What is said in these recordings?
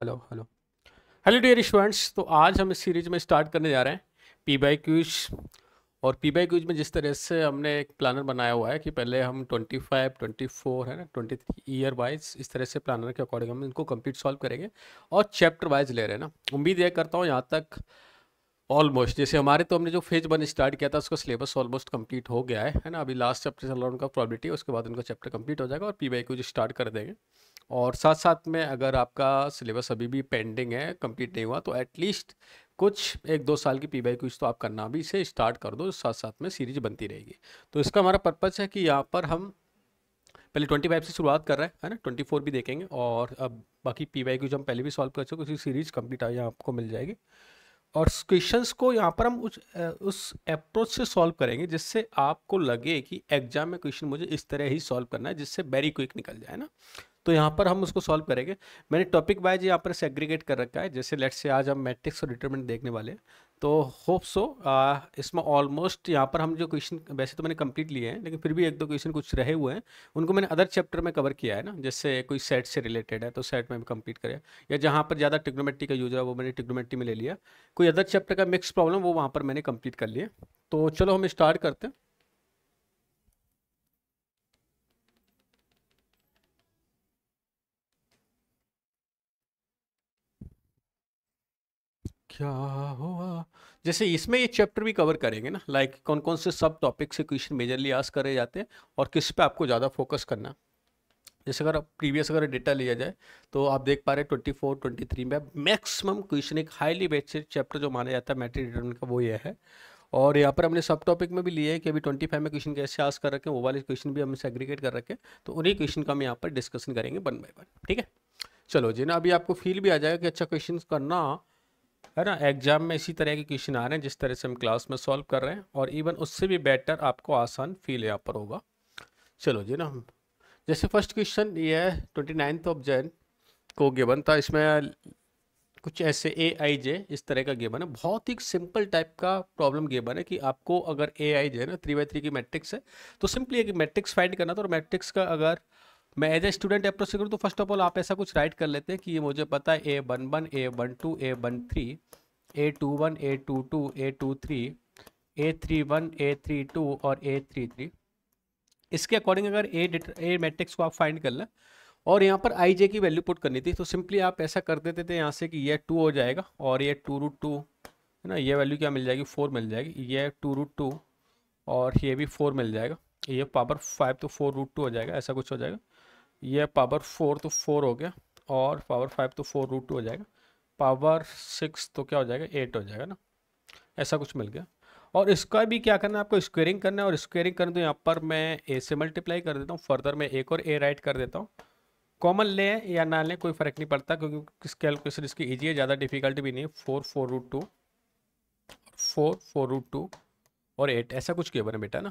Hello hello hello dear students. तो आज हम इस सीरीज में स्टार्ट करने जा रहे हैं पी बाई क्यूज। और पी बाई क्यूज में जिस तरह से हमने एक प्लानर बनाया हुआ है कि पहले हम 25 24 है ना 23 ईयर वाइज इस तरह से प्लानर के अकॉर्डिंग हम इनको कंप्लीट सॉल्व करेंगे और चैप्टर वाइज ले रहे हैं ना। उम्मीद यह करता हूँ यहाँ तक ऑलमोस्ट जैसे हमारे तो हमने जो फेज 1 स्टार्ट किया था उसका सिलेबस ऑलमोस्ट कंप्लीट हो गया है ना। अभी लास्ट चैप्टर चल रहा है उनका प्रोबेबिलिटी, उसके बाद उनका चैप्टर कंप्लीट हो जाएगा और पी बाई क्यूज स्टार्ट कर देंगे। और साथ साथ में अगर आपका सिलेबस अभी भी पेंडिंग है, कंप्लीट नहीं हुआ, तो एटलीस्ट कुछ 1-2 साल की पी बाई क्यूज तो आप करना भी से स्टार्ट कर दो, साथ साथ में सीरीज बनती रहेगी। तो इसका हमारा पर्पज़ है कि यहाँ पर हम पहले 25 से शुरुआत कर रहे हैं है ना, 24 भी देखेंगे और अब बाकी पी बाई क्यूज हम पहले भी सॉल्व कर चुके, उसी सीरीज कंप्लीट यहाँ आपको मिल जाएगी। और क्वेश्चंस को यहाँ पर हम उस अप्रोच से सॉल्व करेंगे जिससे आपको लगे कि एग्जाम में क्वेश्चन मुझे इस तरह ही सॉल्व करना है जिससे वेरी क्विक निकल जाए ना। तो यहाँ पर हम उसको सॉल्व करेंगे। मैंने टॉपिक वाइज यहाँ पर सेग्रीगेट कर रखा है। जैसे लेट्स से आज हम मैट्रिक्स और डिटरमिनेंट देखने वाले हैं, तो होप सो इसमें ऑलमोस्ट यहाँ पर हम जो क्वेश्चन वैसे तो मैंने कंप्लीट लिए हैं, लेकिन फिर भी 1-2 क्वेश्चन कुछ रहे हुए हैं, उनको मैंने अदर चैप्टर में कवर किया है ना। जैसे कोई सेट से रिलेटेड है तो सेट में कंप्लीट करें, या जहाँ पर ज़्यादा ट्रिग्नोमेट्री का यूज है वो मैंने ट्रिग्नोमेट्री में ले लिया। कोई अदर चैप्टर का मिक्स प्रॉब्लम वो वहाँ पर मैंने कंप्लीट कर लिया। तो चलो हम स्टार्ट करते हैं। क्या हुआ, जैसे इसमें ये चैप्टर भी कवर करेंगे ना, लाइक कौन कौन से सब टॉपिक से क्वेश्चन मेजरली आस्क करे जाते हैं और किस पे आपको ज़्यादा फोकस करना है। जैसे अगर प्रीवियस अगर डेटा लिया जाए तो आप देख पा रहे हैं 24 23 में मैक्सिमम क्वेश्चन एक हाईली वेटेड चैप्टर जो माना जाता है मैट्रिक डिटरमिनेंट का वो ये है। और यहाँ पर हमने सब टॉपिक में भी लिए है कि अभी 25 में क्वेश्चन कैसे आस्क कर रखे हैं, वो वाले क्वेश्चन भी हमने सेग्रीगेट कर रखे हैं, तो उन्हीं क्वेश्चन का हम यहाँ पर डिस्कशन करेंगे 1 बाय 1। ठीक है, चलो जी ना। अभी आपको फील भी आ जाएगा कि अच्छा क्वेश्चन करना है ना, एग्जाम में इसी तरह के क्वेश्चन आ रहे हैं जिस तरह से हम क्लास में सॉल्व कर रहे हैं, और इवन उससे भी बेटर आपको आसान फील यहाँ पर होगा। चलो जी ना। जैसे फर्स्ट क्वेश्चन ये है 29 को गिवन था, इसमें कुछ ऐसे ए आई जे इस तरह का गिवन है। बहुत ही सिंपल टाइप का प्रॉब्लम गिवन है कि आपको अगर ए आई जे ना 3/3 की मैट्रिक्स है, तो सिंपली एक मैट्रिक्स फाइंड करना था। और मैट्रिक्स का अगर मैं एज ए स्टूडेंट अप्रोच करूँ तो फर्स्ट ऑफ ऑल आप ऐसा कुछ राइट कर लेते हैं कि ये मुझे पता है A11 A12 A13 A21 A22 A23 A31 A32 और A33। इसके अकॉर्डिंग अगर ए मैट्रिक्स को आप फाइंड कर लें और यहाँ पर आई जे की वैल्यू पुट करनी थी, तो सिंपली आप ऐसा कर देते थे यहाँ से कि ये 2 हो जाएगा और ये 2√2 है ना, ये वैल्यू क्या मिल जाएगी 4 मिल जाएगी, ये 2√2 और ये भी 4 मिल जाएगा, ये पावर 5 तो 4√2 हो जाएगा, ऐसा कुछ हो जाएगा। ये पावर 4 तो 4 हो गया और पावर 5 तो 4√2 हो जाएगा, पावर 6 तो क्या हो जाएगा 8 हो जाएगा ना, ऐसा कुछ मिल गया। और इसका भी क्या करना है आपको, स्क्वेयरिंग करना है। और स्क्वेयरिंग करने तो यहाँ पर मैं ए से मल्टीप्लाई कर देता हूँ, फर्दर मैं एक और ए राइट कर देता हूँ। कॉमन ले या ना ले कोई फर्क नहीं पड़ता, क्योंकि कैलकुलेशन इसकी ईजी है, ज़्यादा डिफिकल्टी भी नहीं है। 4 4√2 और 8 ऐसा कुछ गिवन है बेटा ना।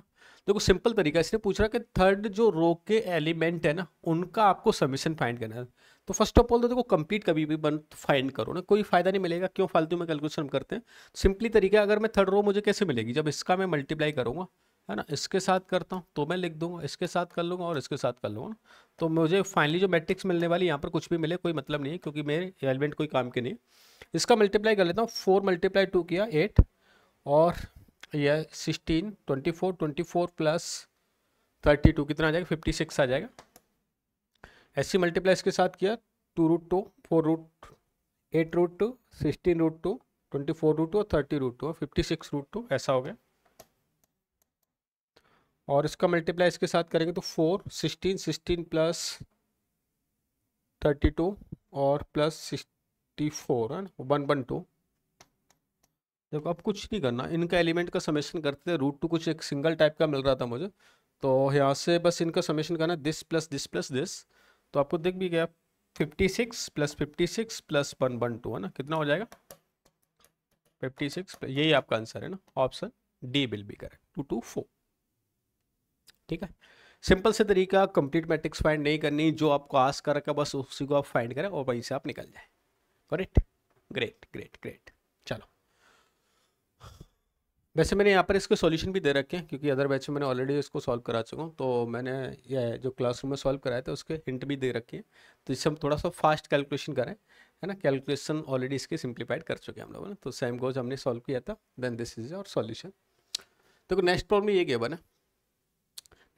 देखो सिंपल तरीका, इसने पूछ रहा कि थर्ड जो रो के एलिमेंट है ना उनका आपको समीशन फाइंड करना है। तो फर्स्ट ऑफ ऑल तो देखो कंप्लीट कभी भी बन फाइंड करो ना, कोई फायदा नहीं मिलेगा, क्यों फालतू में कैलकुलेशन हम करते हैं। सिंपली तरीका, अगर मैं थर्ड रो मुझे कैसे मिलेगी, जब इसका मैं मल्टीप्लाई करूंगा है ना, इसके साथ करता हूँ तो मैं लिख दूंगा, इसके साथ कर लूंगा और इसके साथ कर लूंगा ना, तो मुझे फाइनली जो मैट्रिक्स मिलने वाली, यहाँ पर कुछ भी मिले कोई मतलब नहीं है, क्योंकि मेरे एलिमेंट कोई काम के नहीं है। इसका मल्टीप्लाई कर लेता हूँ, 4 × 2 किया 8 और यह 16 24 प्लस 32 कितना आ जाएगा 56 आ जाएगा। ऐसी मल्टीप्लाई इसके साथ किया 2√2 4√8√2 16√2 24√2 और 30√2 और 56√2 ऐसा हो गया। और इसका मल्टीप्लाई इसके साथ करेंगे तो 4 16 प्लस 32 और प्लस 64 है ना 112। देखो अब कुछ नहीं करना, इनका एलिमेंट का समेशन करते थे, √2 कुछ एक सिंगल टाइप का मिल रहा था मुझे, तो यहाँ से बस इनका समेशन करना, this plus this plus this, तो आपको दिख भी गया 56 प्लस 56 प्लस 112 है ना, कितना हो जाएगा 56। यही आपका आंसर है ना, option D will be correct 224। ठीक है, सिंपल से तरीका, कंप्लीट मैट्रिक्स फाइंड नहीं करनी, जो आपको आस्क कर रखा बस उसी को आप फाइंड करें और वहीं से आप निकल जाए। Correct, great great great. चलो, वैसे मैंने यहाँ पर इसके सॉल्यूशन भी दे रखे हैं, क्योंकि अदर बैच में मैंने ऑलरेडी इसको सॉल्व करा चुका हूँ, तो मैंने ये जो क्लासरूम में सॉल्व कराया था उसके हिंट भी दे रखे हैं, तो इससे हम थोड़ा सा फास्ट कैलकुलेशन करें है ना, कैलकुलेशन ऑलरेडी इसके सिंप्लीफाइड कर चुके हैं हम लोगों ने, तो सेम गोज हमने सॉल्व किया था, then this is your solution. देखो नेक्स्ट प्रॉब्लम ये गिवन है,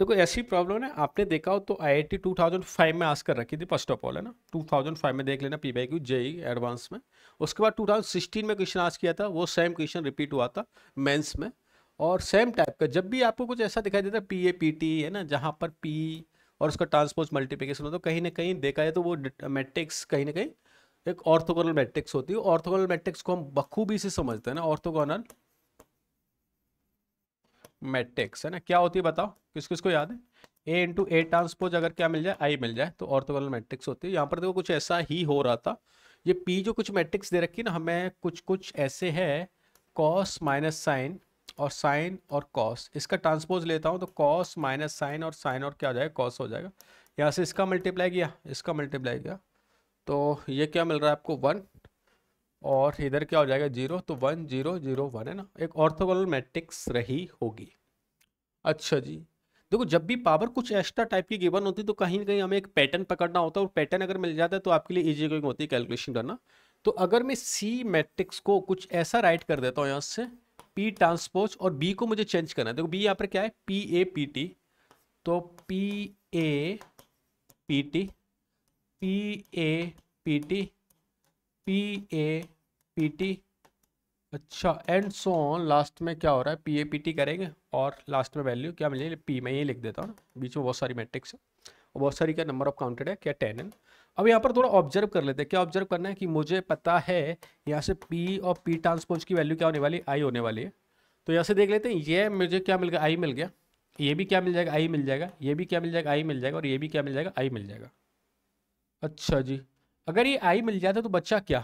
देखो ऐसी प्रॉब्लम है आपने देखा हो तो IIT 2005 में आस्क कर रखी थी फर्स्ट ऑफ ऑल, है ना, 2005 में देख लेना PYQ JEE एडवांस में। उसके बाद 2016 में क्वेश्चन आस्क किया था, वो सेम क्वेश्चन रिपीट हुआ था मेंस में, और सेम टाइप का जब भी आपको कुछ ऐसा दिखाई देता है PAPT, है ना, जहाँ पर P और उसका ट्रांसपोज मल्टीप्लिकेशन हो, तो कहीं ना कहीं देखा जाए तो वो मैट्रिक्स कहीं ना कहीं एक ऑर्थोगोनल मैट्रिक्स होती है। ऑर्थोगोनल मैट्रिक्स को हम बखूबी से समझते हैं ना, ऑर्थोगोनल मैट्रिक्स, है ना, क्या होती है बताओ, किस किस को याद है? A इंटू ए ट्रांसपोज अगर क्या मिल जाए, I मिल जाए, तो ऑर्थोगोनल मैट्रिक्स होती है। यहाँ पर देखो कुछ ऐसा ही हो रहा था, ये P जो कुछ मैट्रिक्स दे रखी है ना हमें, कुछ कुछ ऐसे है, कॉस माइनस साइन और साइन और कॉस, इसका ट्रांसपोज लेता हूँ तो कॉस माइनस साइन और साइन और क्या हो जाएगा, कॉस हो जाएगा। यहाँ से इसका मल्टीप्लाई किया, इसका मल्टीप्लाई किया, तो ये क्या मिल रहा है आपको 1, और इधर क्या हो जाएगा 0, तो 1 0 0 1, है ना, एक ऑर्थोगोनल मैट्रिक्स रही होगी। अच्छा जी, देखो जब भी पावर कुछ एक्स्ट्रा टाइप की गिवन होती है तो कहीं ना कहीं हमें एक पैटर्न पकड़ना होता है, और पैटर्न अगर मिल जाता है तो आपके लिए इजी गोइंग होती है कैलकुलेशन करना। तो अगर मैं C मैट्रिक्स को कुछ ऐसा राइट कर देता हूँ यहाँ से, P ट्रांसपोज, और B को मुझे चेंज करना है, देखो B यहाँ पर क्या है, PAPT, तो PAPT PAPT PAPT, अच्छा एंड सो ऑन, लास्ट में क्या हो रहा है, PAPT करेंगे और लास्ट में वैल्यू क्या मिलेगी, P, मैं ये लिख देता हूँ ना, बीच में बहुत सारी मैट्रिक्स है और बहुत सारी क्या नंबर ऑफ काउंटेड है, क्या 10 है। अब यहाँ पर थोड़ा ऑब्जर्व कर लेते हैं, क्या ऑब्जर्व करना है कि मुझे पता है यहाँ से P और P ट्रांसपोज की वैल्यू क्या होने वाली है, I होने वाली है। तो यहाँ से देख लेते हैं, ये मुझे क्या मिल गया, I मिल गया, ये भी क्या मिल जाएगा, I मिल जाएगा, ये भी क्या मिल जाएगा, I मिल जाएगा, और ये भी क्या मिल जाएगा, I मिल जाएगा। अच्छा जी, अगर ये I मिल जाता तो बच्चा क्या,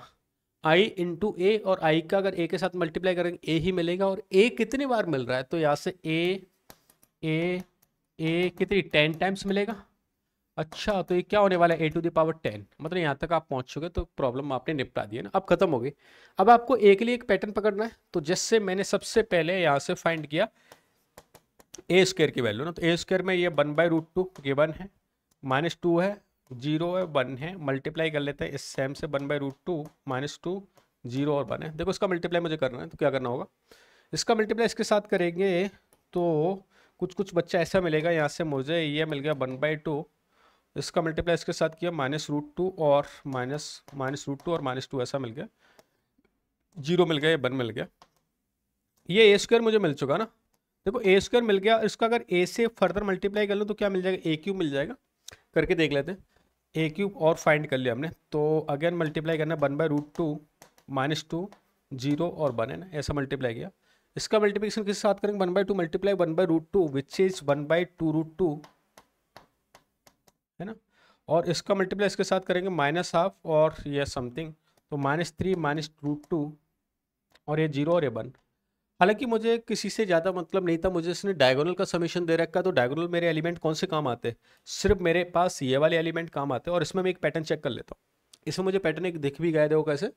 I इंटू ए, और I का अगर A के साथ मल्टीप्लाई करेंगे A ही मिलेगा, और A कितनी बार मिल रहा है, तो यहाँ से A कितनी 10 टाइम्स मिलेगा। अच्छा, तो ये क्या होने वाला है, A टू द पावर 10, मतलब यहाँ तक आप पहुँच चुके, तो प्रॉब्लम आपने निपटा दी है ना, अब खत्म हो गई। अब आपको A के लिए एक पैटर्न पकड़ना है, तो जैसे मैंने सबसे पहले यहाँ से फाइंड किया A स्क्वायर की वैल्यू ना, तो A स्क्वायर में ये 1/√2 गिवन है, -2 है, 0 है, 1 है, मल्टीप्लाई कर लेते हैं इस सेम से, 1/√2 -2 0 और 1 है। देखो इसका मल्टीप्लाई मुझे करना है, तो क्या करना होगा, इसका मल्टीप्लाई इसके साथ करेंगे तो कुछ कुछ बच्चा ऐसा मिलेगा, यहाँ से मुझे ये मिल गया 1/2, इसका मल्टीप्लाई इसके साथ किया -√2 और -√2 और -2 ऐसा मिल गया, 0 मिल गया, ये 1 मिल गया, ये A स्क्वायर मुझे मिल चुका ना। देखो A स्क्वायर मिल गया, इसका अगर A से फर्दर मल्टीप्लाई कर लो तो क्या मिल जाएगा, A क्यूब मिल जाएगा, करके देख लेते हैं। A क्यूब और फाइंड कर लिया हमने, तो अगेन मल्टीप्लाई करना 1/√2 -2 0 और 1, है ना, ऐसा मल्टीप्लाई किया। इसका मल्टीप्लिकेशन किस साथ करेंगे, 1/2 मल्टीप्लाई 1/√2 विच इज 1/2√2, है ना, और इसका मल्टीप्लाई इसके साथ करेंगे -½ और ये समथिंग, तो -3 -√2 और ये 0 और ये 1। हालांकि मुझे किसी से ज़्यादा मतलब नहीं था, मुझे इसने डायगोनल का समीशन दे रखा है, तो डायगोनल मेरे एलिमेंट कौन से काम आते हैं, सिर्फ मेरे पास ये वाले एलिमेंट काम आते हैं। और इसमें मैं एक पैटर्न चेक कर लेता हूँ, इसमें मुझे पैटर्न एक दिख भी गया, देखो कैसे,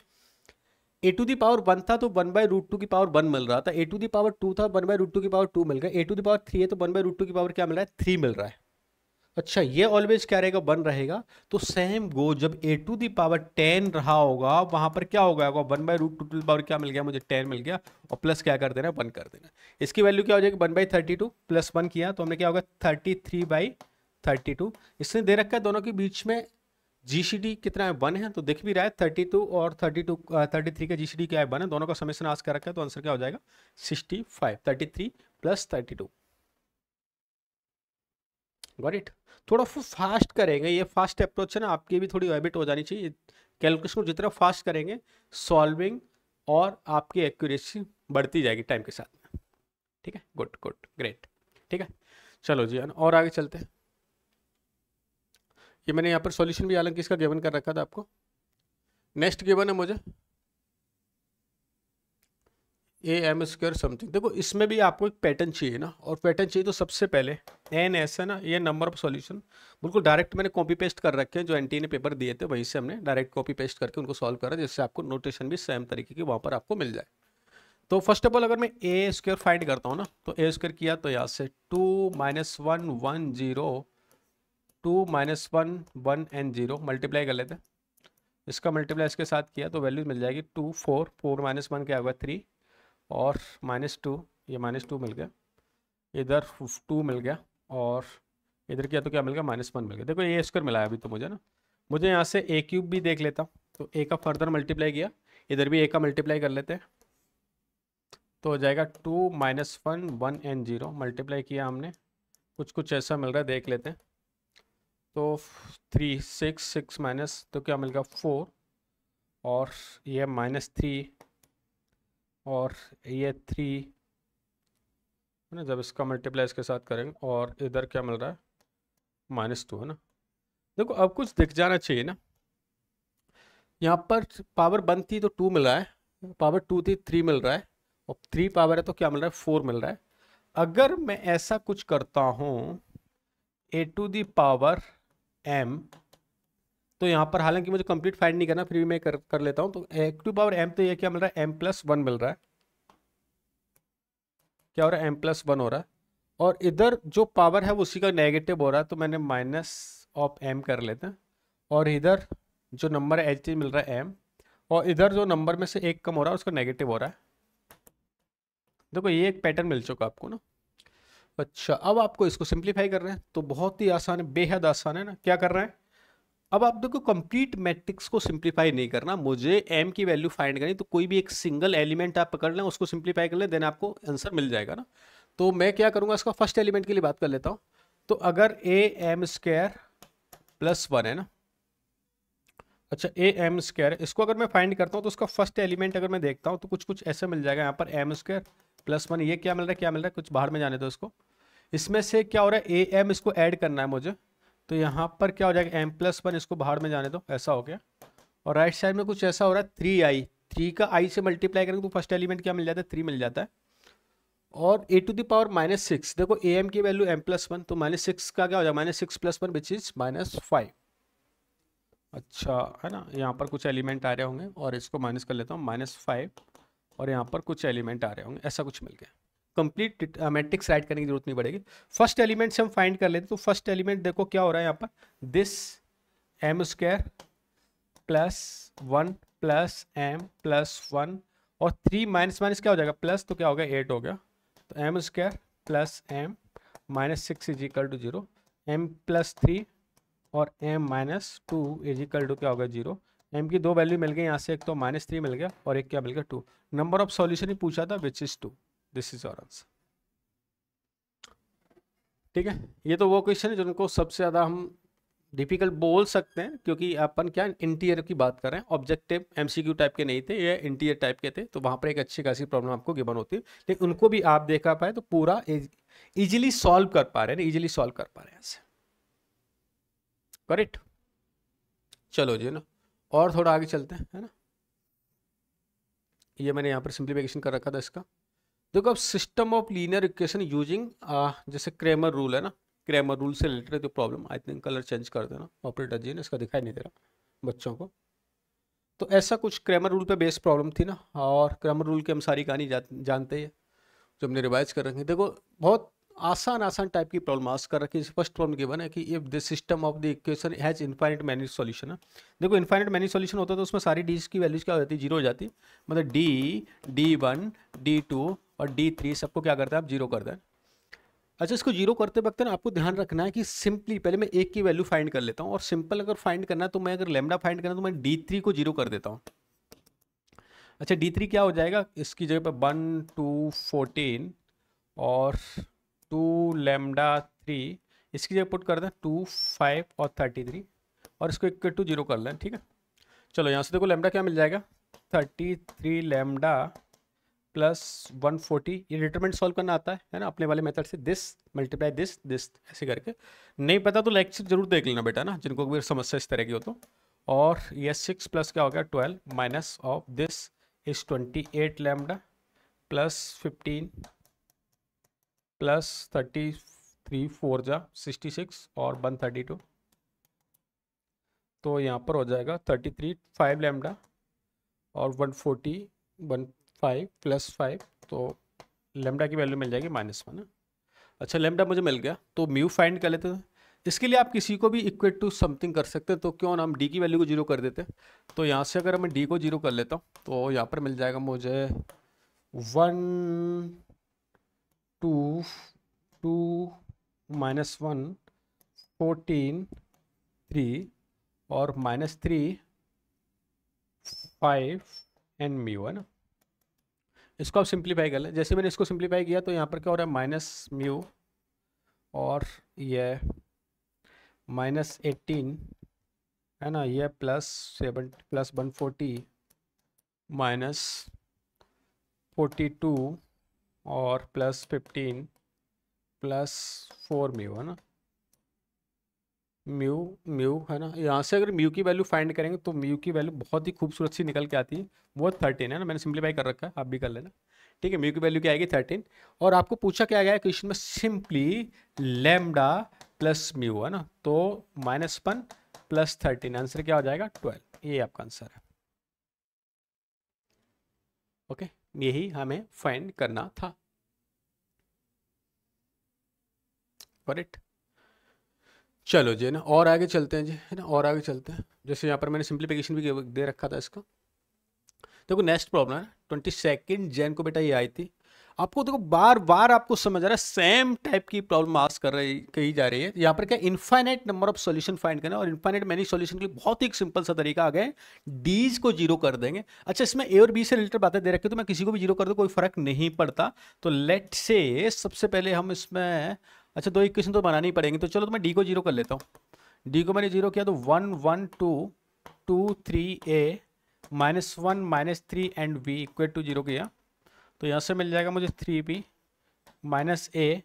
A टू दी पावर 1 था तो 1/√2 की पावर 1 मिल रहा था, A टू दी पावर 2 था 1/√2 की पावर 2 मिल गया, A टू दी पावर 3 है तो 1/√2 की पावर क्या मिल रहा है, 3 मिल रहा है। अच्छा, ये ऑलवेज क्या रहेगा, 1 रहेगा, तो सेम गो जब A टू दी पावर 10 रहा होगा वहां पर क्या होगा, 1/√2 टू दी पावर क्या मिल गया मुझे, 10 मिल गया, और प्लस क्या कर देना, 1 कर देना। इसकी वैल्यू क्या हो जाएगी, 1/32 प्लस 1 किया तो हमने क्या होगा 33/32। इसने दे रखा है दोनों के बीच में GCD कितना है, 1 है, तो दिख भी रहा है 32 और 33 का GCD क्या है, 1 है, दोनों का समेशन आस्क कर रखा है, तो आंसर क्या हो जाएगा 65, 33 + 32। Got it. थोड़ा फास्ट करेंगे, ये फास्ट अप्रोच है ना, आपकी भी थोड़ी हैबिट हो जानी चाहिए, कैलकुलेशन को जितना फास्ट करेंगे सॉल्विंग और आपकी एक्यूरेसी बढ़ती जाएगी टाइम के साथ में। ठीक है, गुड गुड ग्रेट। ठीक है, चलो जी और आगे चलते हैं। ये मैंने यहाँ पर सॉल्यूशन भी हालांकि इसका गिवन कर रखा था आपको। नेक्स्ट गिवन है मुझे AM² समथिंग। देखो इसमें भी आपको एक पैटर्न चाहिए ना, और पैटर्न चाहिए तो सबसे पहले NS है ना, ये नंबर ऑफ सॉल्यूशन बिल्कुल डायरेक्ट मैंने कॉपी पेस्ट कर रखे हैं, जो NT ने पेपर दिए थे वहीं से हमने डायरेक्ट कॉपी पेस्ट करके उनको सॉल्व करा, जिससे आपको नोटेशन भी सेम तरीके की वहाँ पर आपको मिल जाए। तो फर्स्ट ऑफ ऑल अगर मैं A² फाइंड करता हूँ ना, तो A² किया तो यहाँ से 2 - 1 1 0 2 - 1 1 एंड 0 मल्टीप्लाई कर लेते हैं। इसका मल्टीप्लाई इसके साथ किया तो वैल्यू मिल जाएगी 2 4 4 माइनस 1 क्या होगा 3 और -2, ये -2 मिल गया, इधर 2 मिल गया और इधर किया तो क्या मिल गया -1 मिल गया। देखो ये स्क्वायर मिला है अभी तो मुझे ना, मुझे यहाँ से ए क्यूब भी देख लेता हूँ, तो ए का फर्दर मल्टीप्लाई किया, इधर भी ए का मल्टीप्लाई कर लेते हैं, तो हो जाएगा 2 -1 1 एंड 0 मल्टीप्लाई किया हमने, कुछ कुछ ऐसा मिल रहा है देख लेते हैं। तो 3 6 6 माइनस तो क्या मिल गया 4 और ये -3 और ये 3 है ना, जब इसका मल्टीप्लाई इसके साथ करेंगे और इधर क्या मिल रहा है -2 है ना। देखो अब कुछ दिख जाना चाहिए ना, यहाँ पर पावर 1 थी तो 2 मिल रहा है, पावर 2 थी 3 मिल रहा है और 3 पावर है तो क्या मिल रहा है 4 मिल रहा है। अगर मैं ऐसा कुछ करता हूँ a⁴ m, तो यहाँ पर हालांकि मुझे कंप्लीट फाइंड नहीं करना, फिर भी मैं कर लेता हूँ। तो a⁴ m तो ये क्या मिल रहा है m+1 मिल रहा है, क्या हो रहा है m+1 हो रहा है, और इधर जो पावर है वो उसी का नेगेटिव हो रहा है, तो मैंने -m कर लेते हैं, और इधर जो नंबर है एच मिल रहा है m, और इधर जो नंबर में से एक कम हो रहा है उसका नेगेटिव हो रहा है। देखो ये एक पैटर्न मिल चुका आपको ना। अच्छा अब आपको इसको सिंप्लीफाई कर रहे हैं, तो बहुत ही आसान है, बेहद आसान है ना। क्या कर रहे हैं, अब आप देखो कंप्लीट मैट्रिक्स को सिंप्लीफाई नहीं करना, मुझे m की वैल्यू फाइंड करनी, तो कोई भी एक सिंगल एलिमेंट आप पकड़ लें उसको सिंप्लीफाई कर लें, देन आपको आंसर मिल जाएगा ना। तो मैं क्या करूंगा, इसका फर्स्ट एलिमेंट के लिए बात कर लेता हूँ। तो अगर am² + 1 है ना, अच्छा am², इसको अगर मैं फाइंड करता हूँ तो उसका फर्स्ट एलिमेंट अगर मैं देखता हूँ तो कुछ कुछ ऐसे मिल जाएगा यहाँ पर m² + 1, ये क्या मिल रहा है क्या मिल रहा है, कुछ बाहर में जाने दो इसको, इसमें से क्या हो रहा है am, इसको ऐड करना है मुझे, तो यहाँ पर क्या हो जाएगा m+1, इसको बाहर में जाने दो, ऐसा हो गया। और राइट साइड में कुछ ऐसा हो रहा है 3i, 3 का i से मल्टीप्लाई करेंगे तो फर्स्ट एलिमेंट क्या मिल जाता है 3 मिल जाता है। और a⁻⁻6, देखो am की वैल्यू m+1, तो -6 का क्या हो जाएगा -6 + 1 विच इज -5। अच्छा है ना, यहाँ पर कुछ एलिमेंट आ रहे होंगे और इसको माइनस कर लेता हूँ -5, और यहाँ पर कुछ एलिमेंट आ रहे होंगे, ऐसा कुछ मिल गया। कंप्लीट मैट्रिक्स राइट करने की जरूरत नहीं पड़ेगी, फर्स्ट एलिमेंट से हम फाइंड कर लेते। तो फर्स्ट एलिमेंट देखो क्या हो रहा है यहाँ पर, दिस m² + 1 + m+1 और 3 माइनस क्या हो जाएगा प्लस, तो क्या हो गया 8 हो गया। तो m² + m -6 = 0, m+3 और m-2 = क्या होगा 0। m की दो वैल्यू मिल गई यहाँ से, एक तो -3 मिल गया और एक क्या मिल गया 2। नंबर ऑफ सॉल्यूशन ही पूछा था which is 2, this is our answer. ठीक है, ये तो वो क्वेश्चन है जिनको सबसे ज़्यादा हम डिफिकल्ट बोल सकते हैं, क्योंकि अपन क्या इंटीरियर की बात कर रहे हैं, ऑब्जेक्टिव MCQ टाइप के नहीं थे, ये इंटीरियर टाइप के थे, तो वहाँ पर एक अच्छी खासी प्रॉब्लम आपको गिवन होती है, लेकिन उनको भी आप देखा पाए तो पूरा इजीली सॉल्व कर पा रहे हैं, इजीली सॉल्व कर पा रहे हैं ऐसे, करेक्ट। चलो जी ना, और थोड़ा आगे चलते हैं, है ना। ये मैंने यहाँ पर सिंप्लीफिकेशन कर रखा था इसका। देखो अब system of linear equation using, जैसे क्रेमर रूल है ना, क्रेमर रूल से रिलेटेड जो problem, I think colour change कर देना ऑपरेटर जी ने, इसका दिखाई नहीं दे रहा बच्चों को। तो ऐसा कुछ क्रेमर रूल पे बेस्ड प्रॉब्लम थी ना, और क्रेमर रूल की हम सारी कहानी जानते हैं, जो हमने रिवाइज कर रखी है। देखो बहुत आसान टाइप की प्रॉब्लम आस्क कर रखी है। फर्स्ट प्रॉब्लम गिवन है कि if the system of the equation has infinite many solution है। देखो इनफाइनाइट मैनी सॉल्यूशन होता है तो उसमें सारी डीज की वैल्यूज क्या हो जाती है, जीरो हो जाती है, मतलब D1 D2 और D3 सबको क्या करता है आप जीरो कर दें। अच्छा इसको जीरो करते वक्त ना आपको ध्यान रखना है कि सिंपली पहले मैं एक की वैल्यू फाइंड कर लेता हूँ, और सिंपल अगर फाइंड करना है तो मैं अगर लैम्डा फाइंड करना तो मैं D3 को जीरो कर देता हूँ। अच्छा D3 क्या हो जाएगा, इसकी जगह पर 1 2 14 और 2 λ3, इसकी जगह पुट कर दें 2 5 और 33, और इसको इक्वल टू जीरो कर लें। ठीक है, चलो यहाँ से देखो लैम्डा क्या मिल जाएगा 33 लैम्डा प्लस 140। ये डिटरमिनेंट सॉल्व करना आता है ना अपने वाले मेथड से, दिस मल्टीप्लाई दिस दिस ऐसे करके। नहीं पता तो लेक्चर जरूर देख लेना बेटा ना, जिनको भी समस्या इस तरह की हो तो। और ये 6 प्लस क्या हो गया 12 minus of this is 28 lambda plus 15 plus 33 4 जा 66 और 132, तो यहाँ पर हो जाएगा 33 5 लैम्डा और 140 15 प्लस 5, तो लैम्डा की वैल्यू मिल जाएगी -1 है। अच्छा लैम्डा मुझे मिल गया, तो म्यू फाइंड कर लेते हैं। इसके लिए आप किसी को भी इक्वेट टू समथिंग कर सकते हैं, तो क्यों ना हम डी की वैल्यू को जीरो कर देते हैं। तो यहाँ से अगर मैं डी को जीरो कर लेता हूँ तो यहाँ पर मिल जाएगा मुझे 1 2 2 -1 14 3 और -3 5 एंड म्यू, है ना। इसको आप सिंप्लीफाई कर लें। जैसे मैंने इसको सिंप्लीफाई किया तो यहाँ पर क्या हो रहा है, माइनस म्यू और ये -18, है ना, ये +7 +140 -42 और +15 +4 म्यू, है ना। म्यू म्यू है ना, यहाँ से अगर म्यू की वैल्यू फाइंड करेंगे तो म्यू की वैल्यू बहुत ही खूबसूरत सी निकल के आती है, वो 13 है ना। मैंने सिंप्लीफाई कर रखा है, आप भी कर लेना, ठीक है। म्यू की वैल्यू क्या आएगी 13, और आपको पूछा क्या गया है क्वेश्चन में, सिंपली लैम्डा प्लस म्यू, है ना। तो -1 +13, आंसर क्या हो जाएगा 12, ये आपका आंसर है। ओके, यही हमें फाइंड करना था, करेक्ट। चलो जी ना, और आगे चलते हैं जी, है ना, और आगे चलते हैं। जैसे यहाँ पर मैंने सिंप्लीफिकेशन भी दे रखा था इसका। देखो नेक्स्ट प्रॉब्लम है 22 जैन को बेटा ये आई थी। आपको देखो बार बार आपको समझ आ रहा है, सेम टाइप की प्रॉब्लम आस्क कर रही कही जा रही है। यहाँ पर क्या infinite number of solution find करना, और इनफाइनाइट मैनी सॉल्यूशन के लिए बहुत ही एक सिंपल सा तरीका आ गया, डीज को जीरो कर देंगे। अच्छा, इसमें ए और बी से रिलेटेड बातें दे रखी, तो मैं किसी को भी जीरो कर दूं कोई फर्क नहीं पड़ता। तो लेट से सबसे पहले हम इसमें, अच्छा 2 इक्वेशन तो बनानी ही पड़ेंगे, तो चलो तो मैं डी को जीरो कर लेता हूँ। डी को मैंने जीरो किया तो 1 1 2 2 3 A -1 -3 and B equal to zero किया, तो यहाँ से मिल जाएगा मुझे 3b -a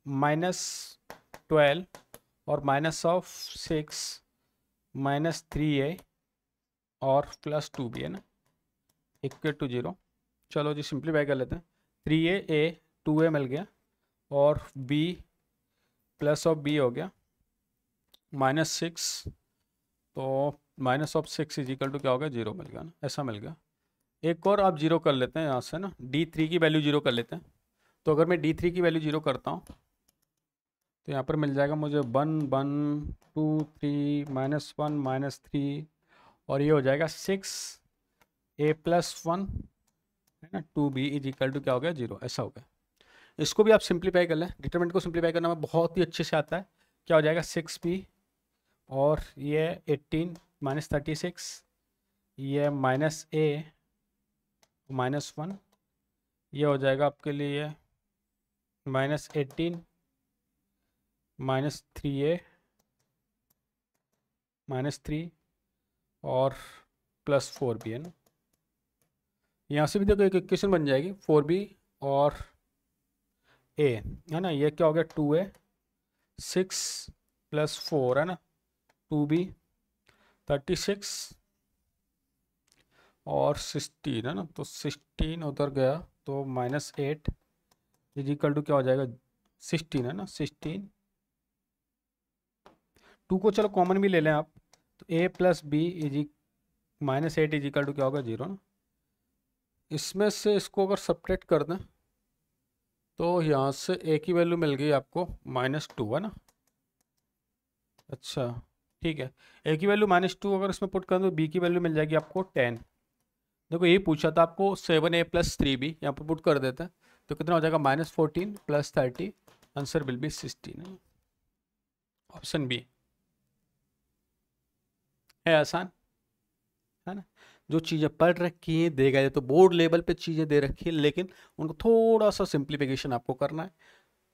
-12 और -6 -3a और +2b, है ना, इक्वल टू जीरो। चलो जी सिंप्लीफाई कर लेते हैं। 3a 2a मिल गया और b +b हो गया -6, तो -6 इज इक्वल टू क्या हो गया 0 मिल गया ना, ऐसा मिल गया। एक और आप जीरो कर लेते हैं यहाँ से ना, D3 की वैल्यू जीरो कर लेते हैं। तो अगर मैं D3 की वैल्यू जीरो करता हूँ तो यहाँ पर मिल जाएगा मुझे 1 1 2 3 -1 -3 और ये हो जाएगा 6a +1, है ना, 2b इज इक्वल टू क्या हो गया 0, ऐसा हो गया। इसको भी आप सिंप्लीफाई कर लें, डिटरमिनेंट को सिंप्लीफाई करना में बहुत ही अच्छे से आता है। क्या हो जाएगा 6b और ये 18 -36, ये -a -1, ये हो जाएगा आपके लिए -18 -3a -3 और +4 भी, है ना। यहाँ से भी देखो एक इक्वेशन बन जाएगी 4b और a, है ना। ये क्या हो गया 2a 6 +4, है ना, 2b 36 और 16, है ना। तो 16 उधर गया तो -8 इज इक्वल टू क्या हो जाएगा 16, है ना। 16 2 को चलो कॉमन भी ले लें आप, तो a + b -8 is equal to क्या होगा 0 ना। इसमें से इसको अगर सब्ट्रैक्ट कर दें तो यहाँ से a की वैल्यू मिल गई आपको -2, है ना। अच्छा ठीक है, a की वैल्यू -2 अगर इसमें पुट कर दो, b की वैल्यू मिल जाएगी आपको 10। देखो यही पूछा था आपको, 7a + 3b यहाँ पर पुट कर देते हैं तो कितना हो जाएगा -14 + 30, answer will be 16, option B है आसान, है ना। जो चीज़ें पढ़ रखी हैं दे गए, तो बोर्ड लेवल पे चीज़ें दे रखी हैं, लेकिन उनको थोड़ा सा सिंप्लीफिकेशन आपको करना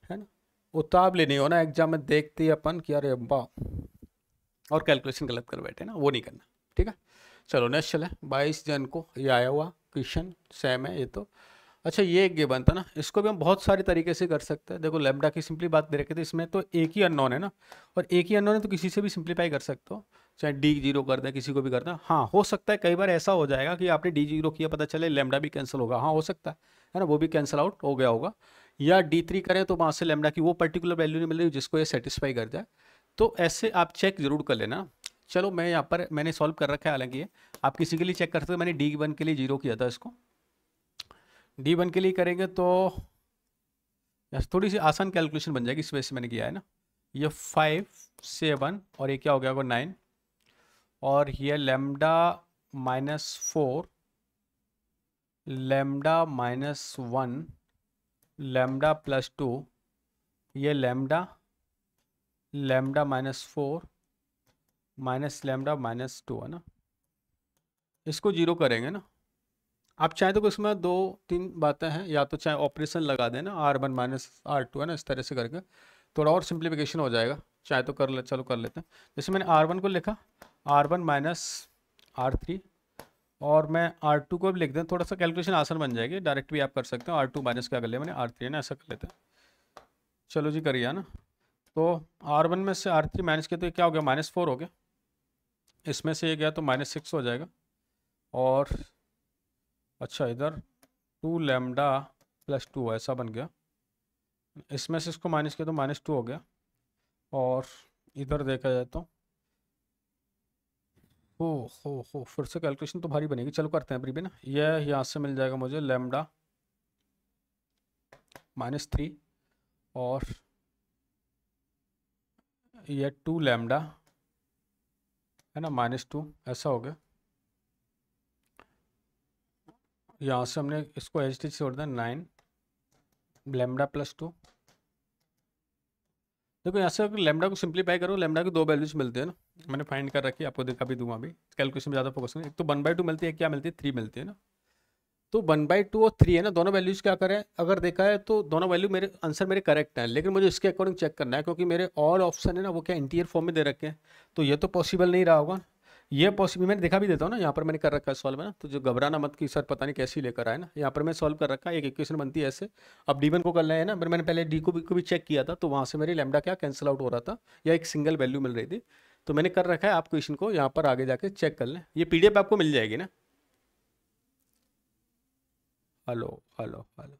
है ना। उतावले नहीं होना एग्जाम में देखते ही अपन कि अरे वाह और कैलकुलेशन गलत कर बैठे ना, वो नहीं करना, ठीक है। चलो नेक्स्ट चले, 22 जन को ये आया हुआ क्वेश्चन सेम है ये तो। अच्छा ये एक गिवन था ना, इसको भी हम बहुत सारे तरीके से कर सकते हैं। देखो लैम्डा की सिंपली बात दे रखे थे, इसमें तो एक ही अननोन है ना, और एक ही अननोन है तो किसी से भी सिंप्लीफाई कर सकते हो, चाहे डी जीरो कर दें, किसी को भी कर दें। हाँ हो सकता है कई बार ऐसा हो जाएगा कि आपने डी जीरो किया, पता चले लैम्डा भी कैंसिल होगा, हाँ हो सकता है ना, वो भी कैंसिल आउट हो गया होगा। या D3 करें तो वहाँ से लैम्डा की वो पर्टिकुलर वैल्यू नहीं मिल रही जिसको ये सेटिस्फाई कर जाए, तो ऐसे आप चेक जरूर कर लेना। चलो मैं यहाँ पर मैंने सॉल्व कर रखा है, हालांकि ये आप किसी के लिए चेक कर सकते हो। मैंने D1 के लिए जीरो किया था, इसको D1 के लिए करेंगे तो थोड़ी सी आसान कैलकुलेशन बन जाएगी, इस वजह से मैंने किया है ना। ये 5 7 और ये क्या हो गया होगा 9, और ये लेमडा -4, लेमडा -1, लेमडा +2, ये लेमडा, लेमडा -4 माइनस लेमडा -2 है ना, इसको जीरो करेंगे ना। आप चाहे तो इसमें 2-3 बातें हैं, या तो चाहे ऑपरेशन लगा देना R1 -R2 है ना, इस तरह से करके थोड़ा और सिंप्लीफिकेशन हो जाएगा, चाहे तो कर ले, चलो कर लेते हैं। जैसे मैंने R1 को लिखा R1 -R3, और मैं R2 को भी लिख दें, थोड़ा सा कैलकुलेशन आसान बन जाएगी, डायरेक्ट भी आप कर सकते हो। R2 माइनस क्या कर लिया मैंने, R3 है ना, ऐसा कर लेते हैं। चलो जी करिए ना। तो R1 में से R3 माइनस किया तो ये क्या हो गया, -4 हो गया, इसमें से ये गया तो -6 हो जाएगा, और अच्छा इधर 2 लेमडा +2 ऐसा बन गया, इसमें से इसको माइनस किया तो -2 हो गया, और इधर देखा जाए तो हो फिर से कैलकुलेशन तो भारी बनेगी, चलो करते हैं अभी भी ना। यह यहाँ से मिल जाएगा मुझे लेमडा -3, और यह 2 लेमडा है ना -2 ऐसा हो गया। यहाँ से हमने इसको एच डी छोड़ दिया 9 लेमडा +2। देखो यहाँ से अगर लेमडा को सिंप्लीफाई करो, लेमडा के 2 वैल्यूज मिलते हैं ना, मैंने फाइंड कर रखी है, आपको दिखा भी दूंगा अभी, कैलकुलेशन में ज़्यादा फोकस करें। एक तो 1/2 मिलती है, क्या मिलती है 3 मिलती है ना, तो 1/2 और 3 है ना, दोनों वैल्यूज क्या करें, अगर देखा है तो दोनों वैल्यू मेरे आंसर मेरे करेक्ट हैं, लेकिन मुझे इसके अकॉर्डिंग चेक करना है, क्योंकि मेरे ऑल ऑप्शन है ना वो क्या इंटीरियर फॉर्म में दे रखे हैं, तो ये तो पॉसिबल नहीं रहा होगा। ये पॉसिबल मैंने दिखा भी देता हूँ ना, यहाँ पर मैंने कर रखा है सॉल्व है ना, तो जो घबराना मत कि सर पता नहीं कैसी लेकर आए ना, यहाँ पर मैं सॉल्व कर रखा है, एक इक्वेशन बनती है ऐसे। अब D1 को कर रहे हैं ना, मैंने पहले D को भी चेक किया था, तो वहाँ से मेरी लेमडा क्या कैंसिल आउट हो रहा था, या एक सिंगल वैल्यू मिल रही थी, तो मैंने कर रखा है। आप क्वेश्चन को यहाँ पर आगे जाके चेक कर लें, ये PDF आपको मिल जाएगी ना। हेलो हेलो हेलो,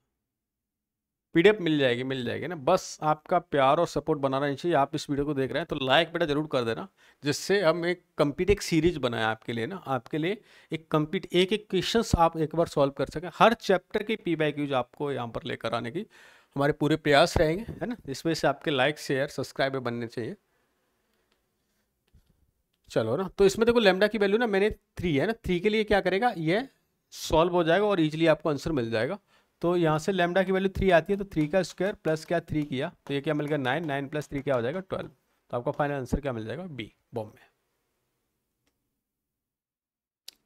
PDF मिल जाएगी ना, बस आपका प्यार और सपोर्ट बना रहना चाहिए। आप इस वीडियो को देख रहे हैं तो लाइक बेटा जरूर कर देना, जिससे हम एक कंप्लीट एक सीरीज बनाए आपके लिए ना, आपके लिए एक कंप्लीट एक एक क्वेश्चंस आप एक बार सॉल्व कर सकें, हर चैप्टर की PYQs आपको यहाँ पर लेकर आने की हमारे पूरे प्रयास रहेंगे, है ना। इस वजह से आपके लाइक शेयर सब्सक्राइबर बनने चाहिए। चलो ना, तो इसमें देखो लेमडा की वैल्यू ना मैंने 3 है ना, 3 के लिए क्या करेगा, ये सॉल्व हो जाएगा और इजीली आपको आंसर मिल जाएगा। तो यहाँ से लेमडा की वैल्यू 3 आती है, तो 3 का स्क्वायर प्लस क्या 3 किया, तो ये क्या मिल गया 9, 9 + 3 क्या हो जाएगा 12, तो आपका फाइनल आंसर क्या मिल जाएगा, B बॉम्बे।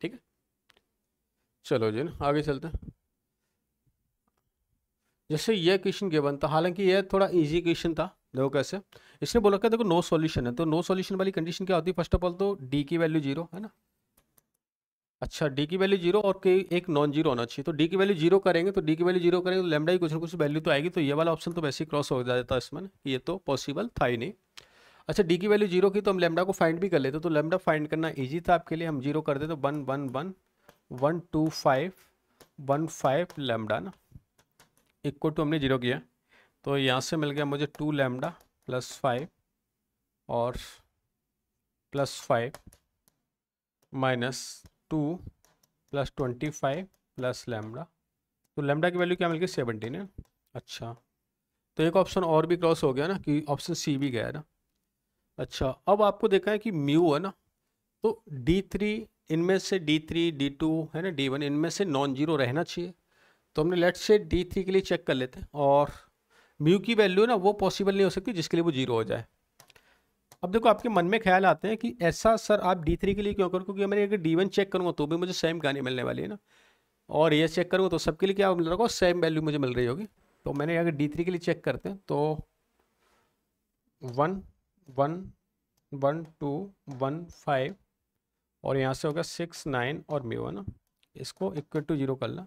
ठीक है, चलो जी ना आगे चलते हैं। जैसे ये क्वेश्चन गिवन था, हालांकि ये थोड़ा इजी क्वेश्चन था, देखो कैसे इसने बोला क्या, देखो नो सॉल्यूशन है, तो नो सॉल्यूशन वाली कंडीशन क्या होती है, फर्स्ट ऑफ ऑल तो D की वैल्यू 0 है ना। अच्छा, D की वैल्यू 0 और एक नॉन जीरो होना चाहिए, तो D की वैल्यू 0 करेंगे, तो D की वैल्यू 0 करेंगे तो लेमडा की कुछ ना कुछ वैल्यू तो आएगी, तो ये वाला ऑप्शन तो वैसे ही क्रॉस हो जाता है इसमें ना, कि ये तो पॉसिबल था ही नहीं। अच्छा, D की वैल्यू 0 की तो हम लेमडा को फाइंड भी कर लेते, तो लेमडा फाइंड करना ईजी था आपके लिए, हम 0 कर देते, 1 1 1 1 2 5 1 5 लेमडा ना, इक्वल टू हमने 0 किया, तो यहाँ से मिल गया मुझे 2 लेमडा +5 और +5 -2 +25 प्लस लेमडा, तो लेमडा की वैल्यू क्या मिल गई 17 है। अच्छा, तो एक ऑप्शन और भी क्रॉस हो गया ना, कि ऑप्शन C भी गया है ना। अच्छा, अब आपको देखा है कि म्यू है ना, तो D3 इनमें से D3 D2 है ना D1 इनमें से नॉन जीरो रहना चाहिए, तो हमने लेट्स से D3 के लिए चेक कर लेते हैं, और म्यू की वैल्यू ना वो पॉसिबल नहीं हो सकती जिसके लिए वो 0 हो जाए। अब देखो आपके मन में ख्याल आते हैं कि ऐसा सर आप D3 के लिए क्यों करो, क्योंकि मैंने अगर D1 चेक करूँगा तो भी मुझे सेम कहानी मिलने वाली है ना, और ये चेक करूँगा तो सबके लिए क्या मिल रहा होगा, सेम वैल्यू मुझे मिल रही होगी। तो मैंने अगर D3 के लिए चेक करते हैं तो 1 1 1 2 1 5 और यहाँ से होगा 6 9 और म्यू है ना, इसको इक्वल टू 0 कर ला,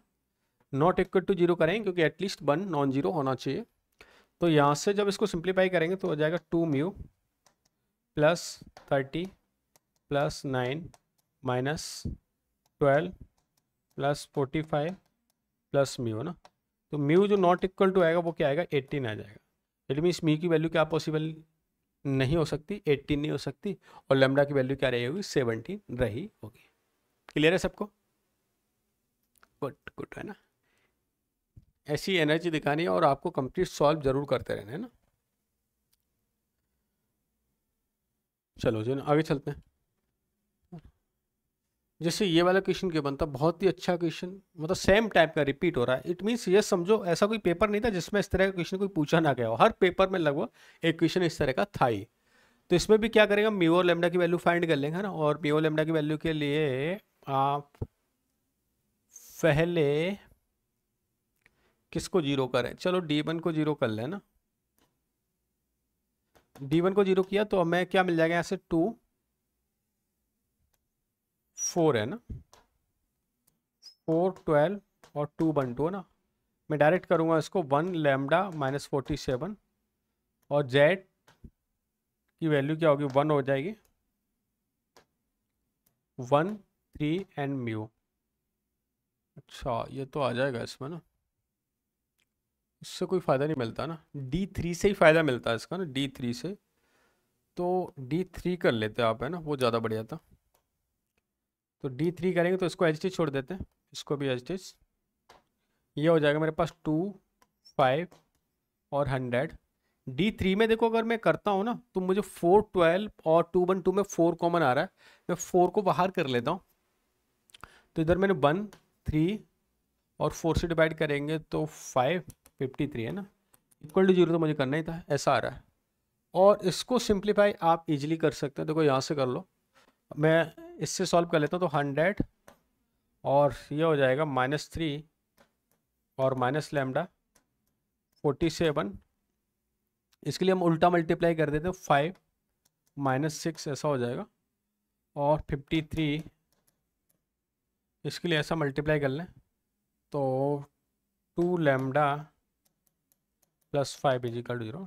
नॉट इक्वल टू 0 करेंगे क्योंकि एटलीस्ट 1 नॉन जीरो होना चाहिए। तो यहाँ से जब इसको सिंप्लीफाई करेंगे तो हो जाएगा 2 म्यू +30 +9 -12 +45 प्लस म्यू है ना, तो म्यू जो नॉट इक्वल टू आएगा वो क्या आएगा 18 आ जाएगा। इट मीन्स म्यू की वैल्यू क्या पॉसिबल नहीं हो सकती, 18 नहीं हो सकती, और लेमडा की वैल्यू क्या रही होगी 17 रही होगी। क्लियर है सबको, गुड गुड है ना। ऐसी एनर्जी दिखानी है और आपको कंप्लीट सॉल्व जरूर करते रहना है ना। चलो जी आगे चलते हैं। जैसे ये वाला क्वेश्चन क्या बनता, बहुत ही अच्छा क्वेश्चन, मतलब सेम टाइप का रिपीट हो रहा है। इट मीन्स ये समझो ऐसा कोई पेपर नहीं था जिसमें इस तरह का क्वेश्चन कोई पूछा ना गया हो, हर पेपर में लगभग एक क्वेश्चन इस तरह का था ही। तो इसमें भी क्या करेगा, म्यू और लेमडा की वैल्यू फाइंड कर लेंगे ना, और म्यू और लेमडा की वैल्यू के लिए आप पहले किसको जीरो करें, चलो D1 को जीरो कर लेना। D1 को जीरो किया तो हमें क्या मिल जाएगा यहाँ से 2 4 है ना, 4 12 और 2 1 2 है ना। मैं डायरेक्ट करूँगा इसको 1 लैम्डा माइनस 47 और जेड की वैल्यू क्या होगी 1 हो जाएगी, 1 3 एंड म्यू। अच्छा ये तो आ जाएगा इसमें ना, इससे कोई फ़ायदा नहीं मिलता ना, D3 से ही फ़ायदा मिलता है इसका ना, D3 से। तो D3 कर लेते हैं आप, है ना, वो ज़्यादा बढ़िया था। तो D3 करेंगे तो इसको एच टी छोड़ देते हैं, इसको भी एच टी। ये हो जाएगा मेरे पास 2 5 और 100। D3 में देखो अगर मैं करता हूँ ना तो मुझे 4 12 और 2 1 2 में 4 कॉमन आ रहा है, मैं 4 को बाहर कर लेता हूँ। तो इधर मैंने 1 3 और 4 से डिवाइड करेंगे तो 5 53 है ना, इक्वल टू 0 तो मुझे करना ही था, ऐसा आ रहा है। और इसको सिंप्लीफाई आप इजीली कर सकते हैं, देखो यहाँ से कर लो, मैं इससे सॉल्व कर लेता हूँ। तो 100 और ये हो जाएगा -3 और माइनस लैम्डा 47, इसके लिए हम उल्टा मल्टीप्लाई कर देते हैं, 5 -6 ऐसा हो जाएगा, और 53 इसके लिए ऐसा मल्टीप्लाई कर लें तो 2 लैम्डा प्लस 5 इजिकल टू 0।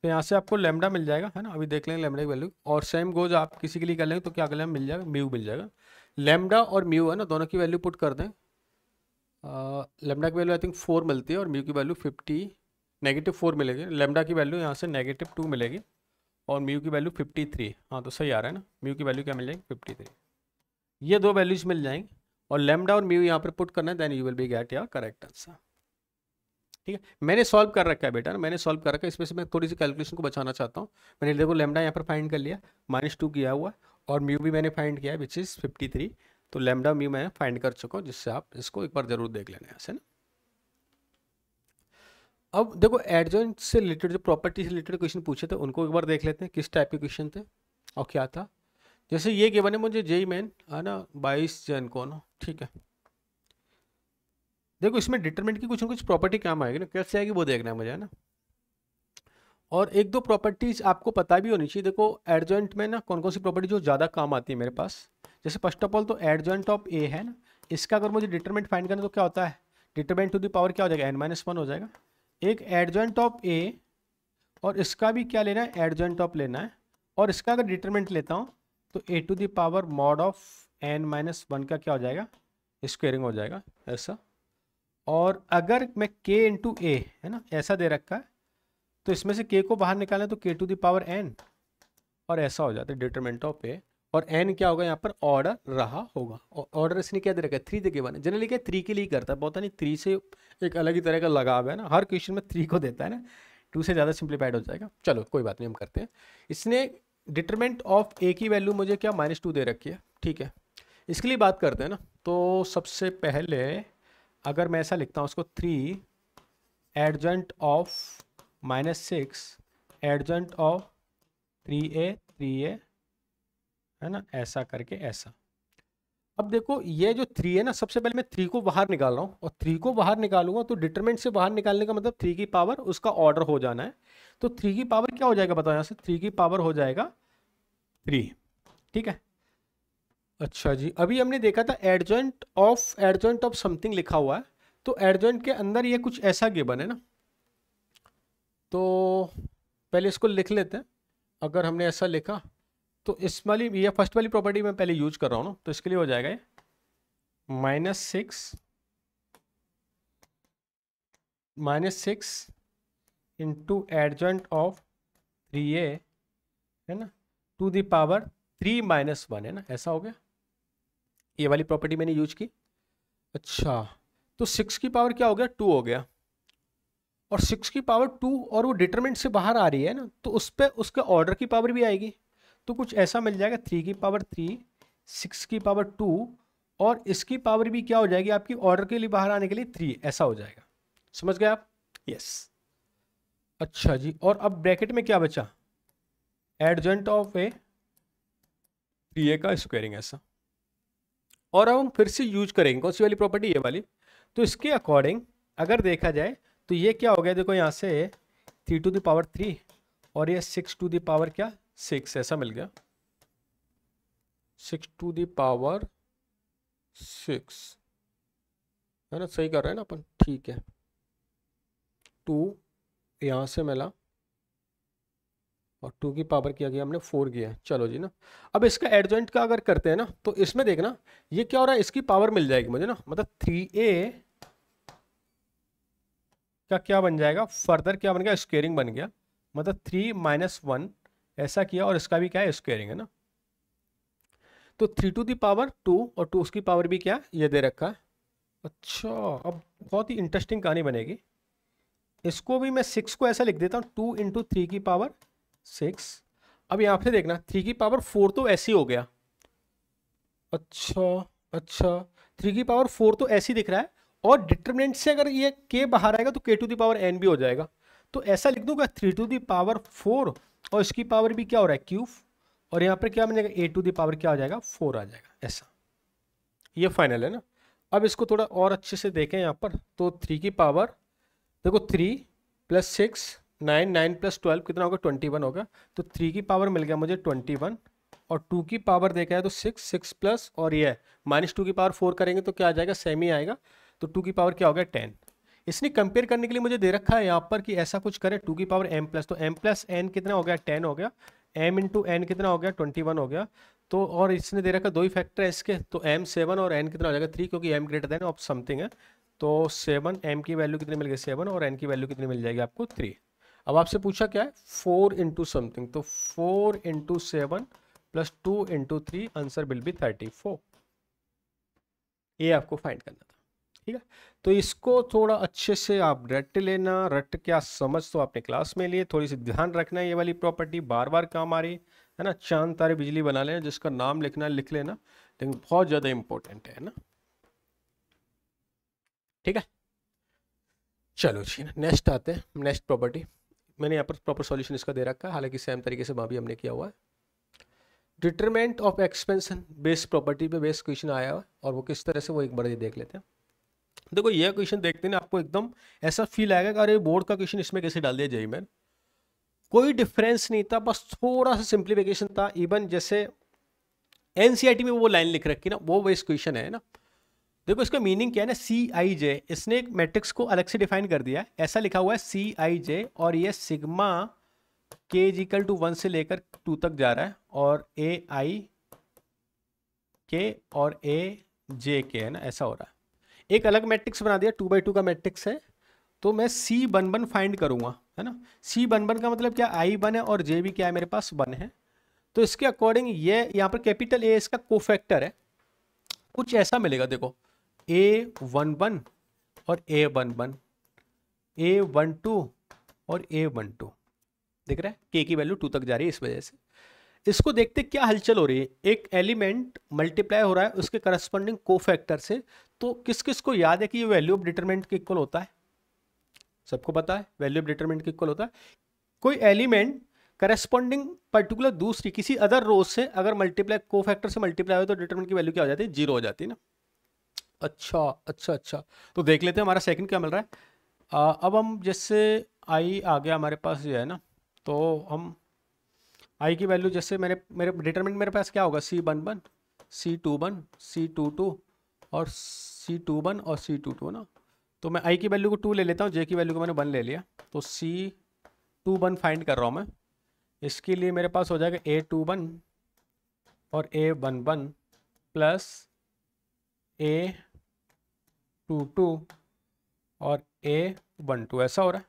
तो यहाँ से आपको लैम्डा मिल जाएगा, है ना, अभी देख लेंगे लैम्डा की वैल्यू। और सेम गोज आप किसी के लिए कर लेंगे तो क्या कर लेंगे, मिल जाएगा म्यू मिल जाएगा। लैम्डा और म्यू है ना, दोनों की वैल्यू पुट कर दें। लैम्डा की वैल्यू आई थिंक 4 मिलती है और म्यू की वैल्यू -4 मिलेगी। लैम्डा की वैल्यू यहाँ से -2 मिलेगी और म्यू की वैल्यू 53। हाँ तो सही आ रहा है ना, म्यू की वैल्यू क्या मिल जाएगी 53। ये दो वैल्यूज मिल जाएंगी और लैम्डा और म्यू यहाँ पर पुट करना है, then you will be get your correct answer. ठीक है, मैंने सॉल्व कर रखा है बेटा ना, मैंने सॉल्व कर रखा है, इसमें से मैं थोड़ी सी कैलकुलेशन को बचाना चाहता हूँ। मैंने देखो लैम्डा यहाँ पर फाइंड कर लिया, -2 किया हुआ है, और म्यू भी मैंने फाइंड किया है विच इज़ 53। तो लैम्डा म्यू मैं फाइंड कर चुका हूँ, जिससे आप इसको एक बार जरूर देख लेना ऐसे ना। अब देखो एडजॉइंट से रिलेटेड जो प्रॉपर्टी से रिलेटेड क्वेश्चन पूछे थे उनको एक बार देख लेते हैं, किस टाइप के क्वेश्चन थे और क्या था। जैसे ये गिवन है मुझे जेई मेन, है ना, 22 जन को ना, ठीक है। देखो इसमें डिटरमिनेंट की कुछ ना कुछ प्रॉपर्टी काम आएगी ना, कैसे आएगी वो देखना है मुझे, है ना। और एक दो प्रॉपर्टीज आपको पता भी होनी चाहिए। देखो एडजॉइंट में ना कौन कौन सी प्रॉपर्टी जो ज़्यादा काम आती है मेरे पास। जैसे फर्स्ट ऑफ ऑल तो एडजॉइंट ऑफ ए है ना, इसका अगर मुझे डिटरमिनेंट फाइंड करना तो क्या होता है, डिटरमिनेंट टू द पावर क्या हो जाएगा n-1 हो जाएगा। एक एडजॉइंट ऑफ ए और इसका भी क्या लेना है, एडजॉइंट ऑफ लेना है। और इसका अगर डिटरमिनेंट लेता हूँ तो A to the power mod of n-1 का क्या हो जाएगा, स्क्वेयरिंग हो जाएगा ऐसा। और अगर मैं k इंटू ए, है ना, ऐसा दे रखा है, तो इसमें से k को बाहर निकालें तो k to the power n, और ऐसा हो जाता है डिटरमिनेंट ऑफ ए। और n क्या होगा यहाँ पर, ऑर्डर रहा होगा। ऑर्डर इसने क्या दे रखा है, 3 दे के बने, जनरली क्या 3 के लिए करता है, बहुत नहीं 3 से एक अलग ही तरह का लगाव है ना, हर क्वेश्चन में 3 को देता है ना, 2 से ज़्यादा सिंप्लीफाइड हो जाएगा। चलो कोई बात नहीं, हम करते हैं। इसने डिटरमिनेंट ऑफ ए की वैल्यू मुझे क्या -2 दे रखी है, ठीक है। इसके लिए बात करते हैं ना, तो सबसे पहले अगर मैं ऐसा लिखता हूँ उसको 3 adjoint of -6 adjoint of 3a है ना, ऐसा करके ऐसा। अब देखो ये जो 3 है ना, सबसे पहले मैं 3 को बाहर निकाल रहा हूँ, और 3 को बाहर निकालूंगा तो डिटरमिनेंट से बाहर निकालने का मतलब 3 की पावर उसका ऑर्डर हो जाना है। तो 3 की पावर क्या हो जाएगा बताओ, यहाँ से 3 की पावर हो जाएगा 3, ठीक है। अच्छा जी, अभी हमने देखा था एडजॉइंट ऑफ समथिंग लिखा हुआ है, तो एडजॉइंट के अंदर ये कुछ ऐसा गिवन है ना, तो पहले इसको लिख लेते हैं। अगर हमने ऐसा लिखा तो इस वाली ये फर्स्ट वाली प्रॉपर्टी मैं पहले यूज कर रहा हूँ ना, तो इसके लिए हो जाएगा ये -6 इंटू एडजॉइंट ऑफ 3a है ना, टू द पावर 3 - 1 है ना, ऐसा हो गया। ये वाली प्रॉपर्टी मैंने यूज की। अच्छा तो 6 की पावर क्या हो गया, 2 हो गया, और 6 की पावर 2 और वो डिटरमिनेंट से बाहर आ रही है ना, तो उस पर उसके ऑर्डर की पावर भी आएगी। तो कुछ ऐसा मिल जाएगा 3 की पावर 3, 6 की पावर 2 और इसकी पावर भी क्या हो जाएगी आपकी ऑर्डर के लिए बाहर आने के लिए 3, ऐसा हो जाएगा। समझ गए आप? यस। अच्छा जी, और अब ब्रैकेट में क्या बचा? एडजॉइंट ऑफ ए 3a का स्क्वायरिंग ऐसा। और अब हम फिर से यूज करेंगे कौन सी वाली प्रॉपर्टी? ये वाली। तो इसके अकॉर्डिंग अगर देखा जाए तो ये क्या हो गया, देखो यहाँ से 3 टू द पावर 3 और ये 6 टू द पावर क्या 6, ऐसा मिल गया। 6 टू द पावर 6 है ना, सही कर रहे हैं ना अपन? ठीक है। 2 यहाँ से मिला और 2 की पावर क्या किया हमने 4 किया। चलो जी ना, अब इसका एडजॉइंट का अगर करते हैं ना तो इसमें देखना ये क्या हो रहा है, इसकी पावर मिल जाएगी मुझे ना, मतलब 3a का क्या बन जाएगा, फर्दर क्या बन गया, स्क्वेयरिंग बन गया, मतलब 3 माइनस 1 ऐसा किया और इसका भी क्या है स्क्वेयरिंग है ना। तो 3 टू द पावर 2 और 2 उसकी पावर भी क्या ये दे रखा है। अच्छा, अब बहुत ही इंटरेस्टिंग कहानी बनेगी। इसको भी मैं 6 को ऐसा लिख देता हूँ 2 इंटू 3 की पावर 6। अब यहाँ पे देखना 3 की पावर 4 तो ऐसी हो गया। अच्छा अच्छा, 3 की पावर 4 तो ऐसी दिख रहा है और डिटरमिनेंट से अगर ये k बाहर आएगा तो k to the power n भी हो जाएगा। तो ऐसा लिख दूंगा 3 टू द पावर 4 और इसकी पावर भी क्या हो रहा है क्यूब, और यहाँ पर क्या बन जाएगा a टू द पावर क्या आ जाएगा 4 आ जाएगा ऐसा। ये फाइनल है ना। अब इसको थोड़ा और अच्छे से देखें यहाँ पर, तो 3 की पावर देखो 3 प्लस 6 9, 9 प्लस 12 कितना होगा 21 होगा। तो 3 की पावर मिल गया मुझे 21 और 2 की पावर देखा है तो 6, 6 प्लस और ये -2 की पावर 4 करेंगे तो क्या आ जाएगा, सेमी आएगा। तो 2 की पावर क्या हो गया 10। इसने कंपेयर करने के लिए मुझे दे रखा है यहाँ पर कि ऐसा कुछ करें 2 की पावर m प्लस, तो m प्लस n कितना हो गया 10 हो गया, m इंटू n कितना हो गया 21 हो गया। तो और इसने दे रखा 2 ही फैक्टर है इसके, तो m 7 और n कितना हो जाएगा 3, क्योंकि m greater than of something है। तो 7 m की वैल्यू कितनी मिल गई 7 और n की वैल्यू कितनी मिल जाएगी आपको 3। अब आपसे पूछा क्या है 4 इंटू समथिंग, तो 4 into 7 plus 2 into 3 answer will B 34। ये आपको फाइंड करना था, ठीक है। तो इसको थोड़ा अच्छे से आप रट लेना, रट क्या समझ तो आपने क्लास में लिए, थोड़ी सी ध्यान रखना है, ये वाली प्रॉपर्टी बार बार काम आ रही है ना। चांद तारे बिजली बना लेना, जिसका नाम लिखना है लिख लेना, लेकिन बहुत ज़्यादा इंपॉर्टेंट है ना, ठीक है। चलो जी, नेक्स्ट आते हैं, नेक्स्ट प्रॉपर्टी। मैंने यहाँ पर प्रॉपर सॉल्यूशन इसका दे रखा है, हालांकि सेम तरीके से वहाँ भी हमने किया हुआ है। Determinant of expansion based property पे बेस्ड क्वेश्चन आया हुआ है, और वो किस तरह से, वो एक बार ये देख लेते हैं। देखो यह क्वेश्चन देखते हैं आपको एकदम ऐसा फील आएगा कि अरे बोर्ड का क्वेश्चन इसमें कैसे डाल दिया जेईई में। कोई डिफरेंस नहीं था, बस थोड़ा सा सिंप्लीफिकेशन था। इवन जैसे एनसीईआरटी में वो लाइन लिख रखी ना, वो बेस क्वेश्चन है ना। देखो इसका मीनिंग क्या है ना, सी आई जे, इसने एक मैट्रिक्स को अलग से डिफाइन कर दिया है। ऐसा लिखा हुआ है सी आई जे और ये सिग्मा के इक्वल टू 1 से लेकर 2 तक जा रहा है, और ए आई के और ए जे के है ना, ऐसा हो रहा है। एक अलग मैट्रिक्स बना दिया, 2x2 का मैट्रिक्स है। तो मैं सी बन बन फाइंड करूंगा, है ना। सी बन बन का मतलब क्या, आई 1 है और जे भी क्या है मेरे पास 1 है। तो इसके अकॉर्डिंग ये यहाँ पर कैपिटल ए इसका कोफैक्टर है, कुछ ऐसा मिलेगा। देखो A11 और A11, A12 और A12 दिख रहा है, के की वैल्यू 2 तक जा रही है। इस वजह से इसको देखते क्या हलचल हो रही है, एक एलिमेंट मल्टीप्लाई हो रहा है उसके करस्पॉन्डिंग कोफैक्टर से। तो किस किस को याद है कि ये वैल्यू ऑफ डिटरमिनेंट के इक्वल होता है? सबको पता है वैल्यू ऑफ डिटरमिनेंट के इक्वल होता है। कोई एलिमेंट करस्पॉन्डिंग पर्टिकुलर दूसरी किसी अदर रो से अगर मल्टीप्लाई कोफैक्टर से मल्टीप्लाई हो तो डिटरमिनेंट की वैल्यू क्या हो जाती है, 0 हो जाती है ना। अच्छा अच्छा अच्छा, तो देख लेते हैं हमारा सेकंड क्या मिल रहा है। अब हम जैसे आई आ गया हमारे पास जो है ना, तो हम आई की वैल्यू जैसे मेरे डिटरमिनेंट मेरे पास क्या होगा, C11 C21 C22 और C21 और C22 ना। तो मैं आई की वैल्यू को 2 ले लेता हूँ, जे की वैल्यू को मैंने 1 ले लिया, तो C21 फाइंड कर रहा हूँ मैं। इसके लिए मेरे पास हो जाएगा A21 और A11 प्लस A22 और A12, ऐसा हो रहा है।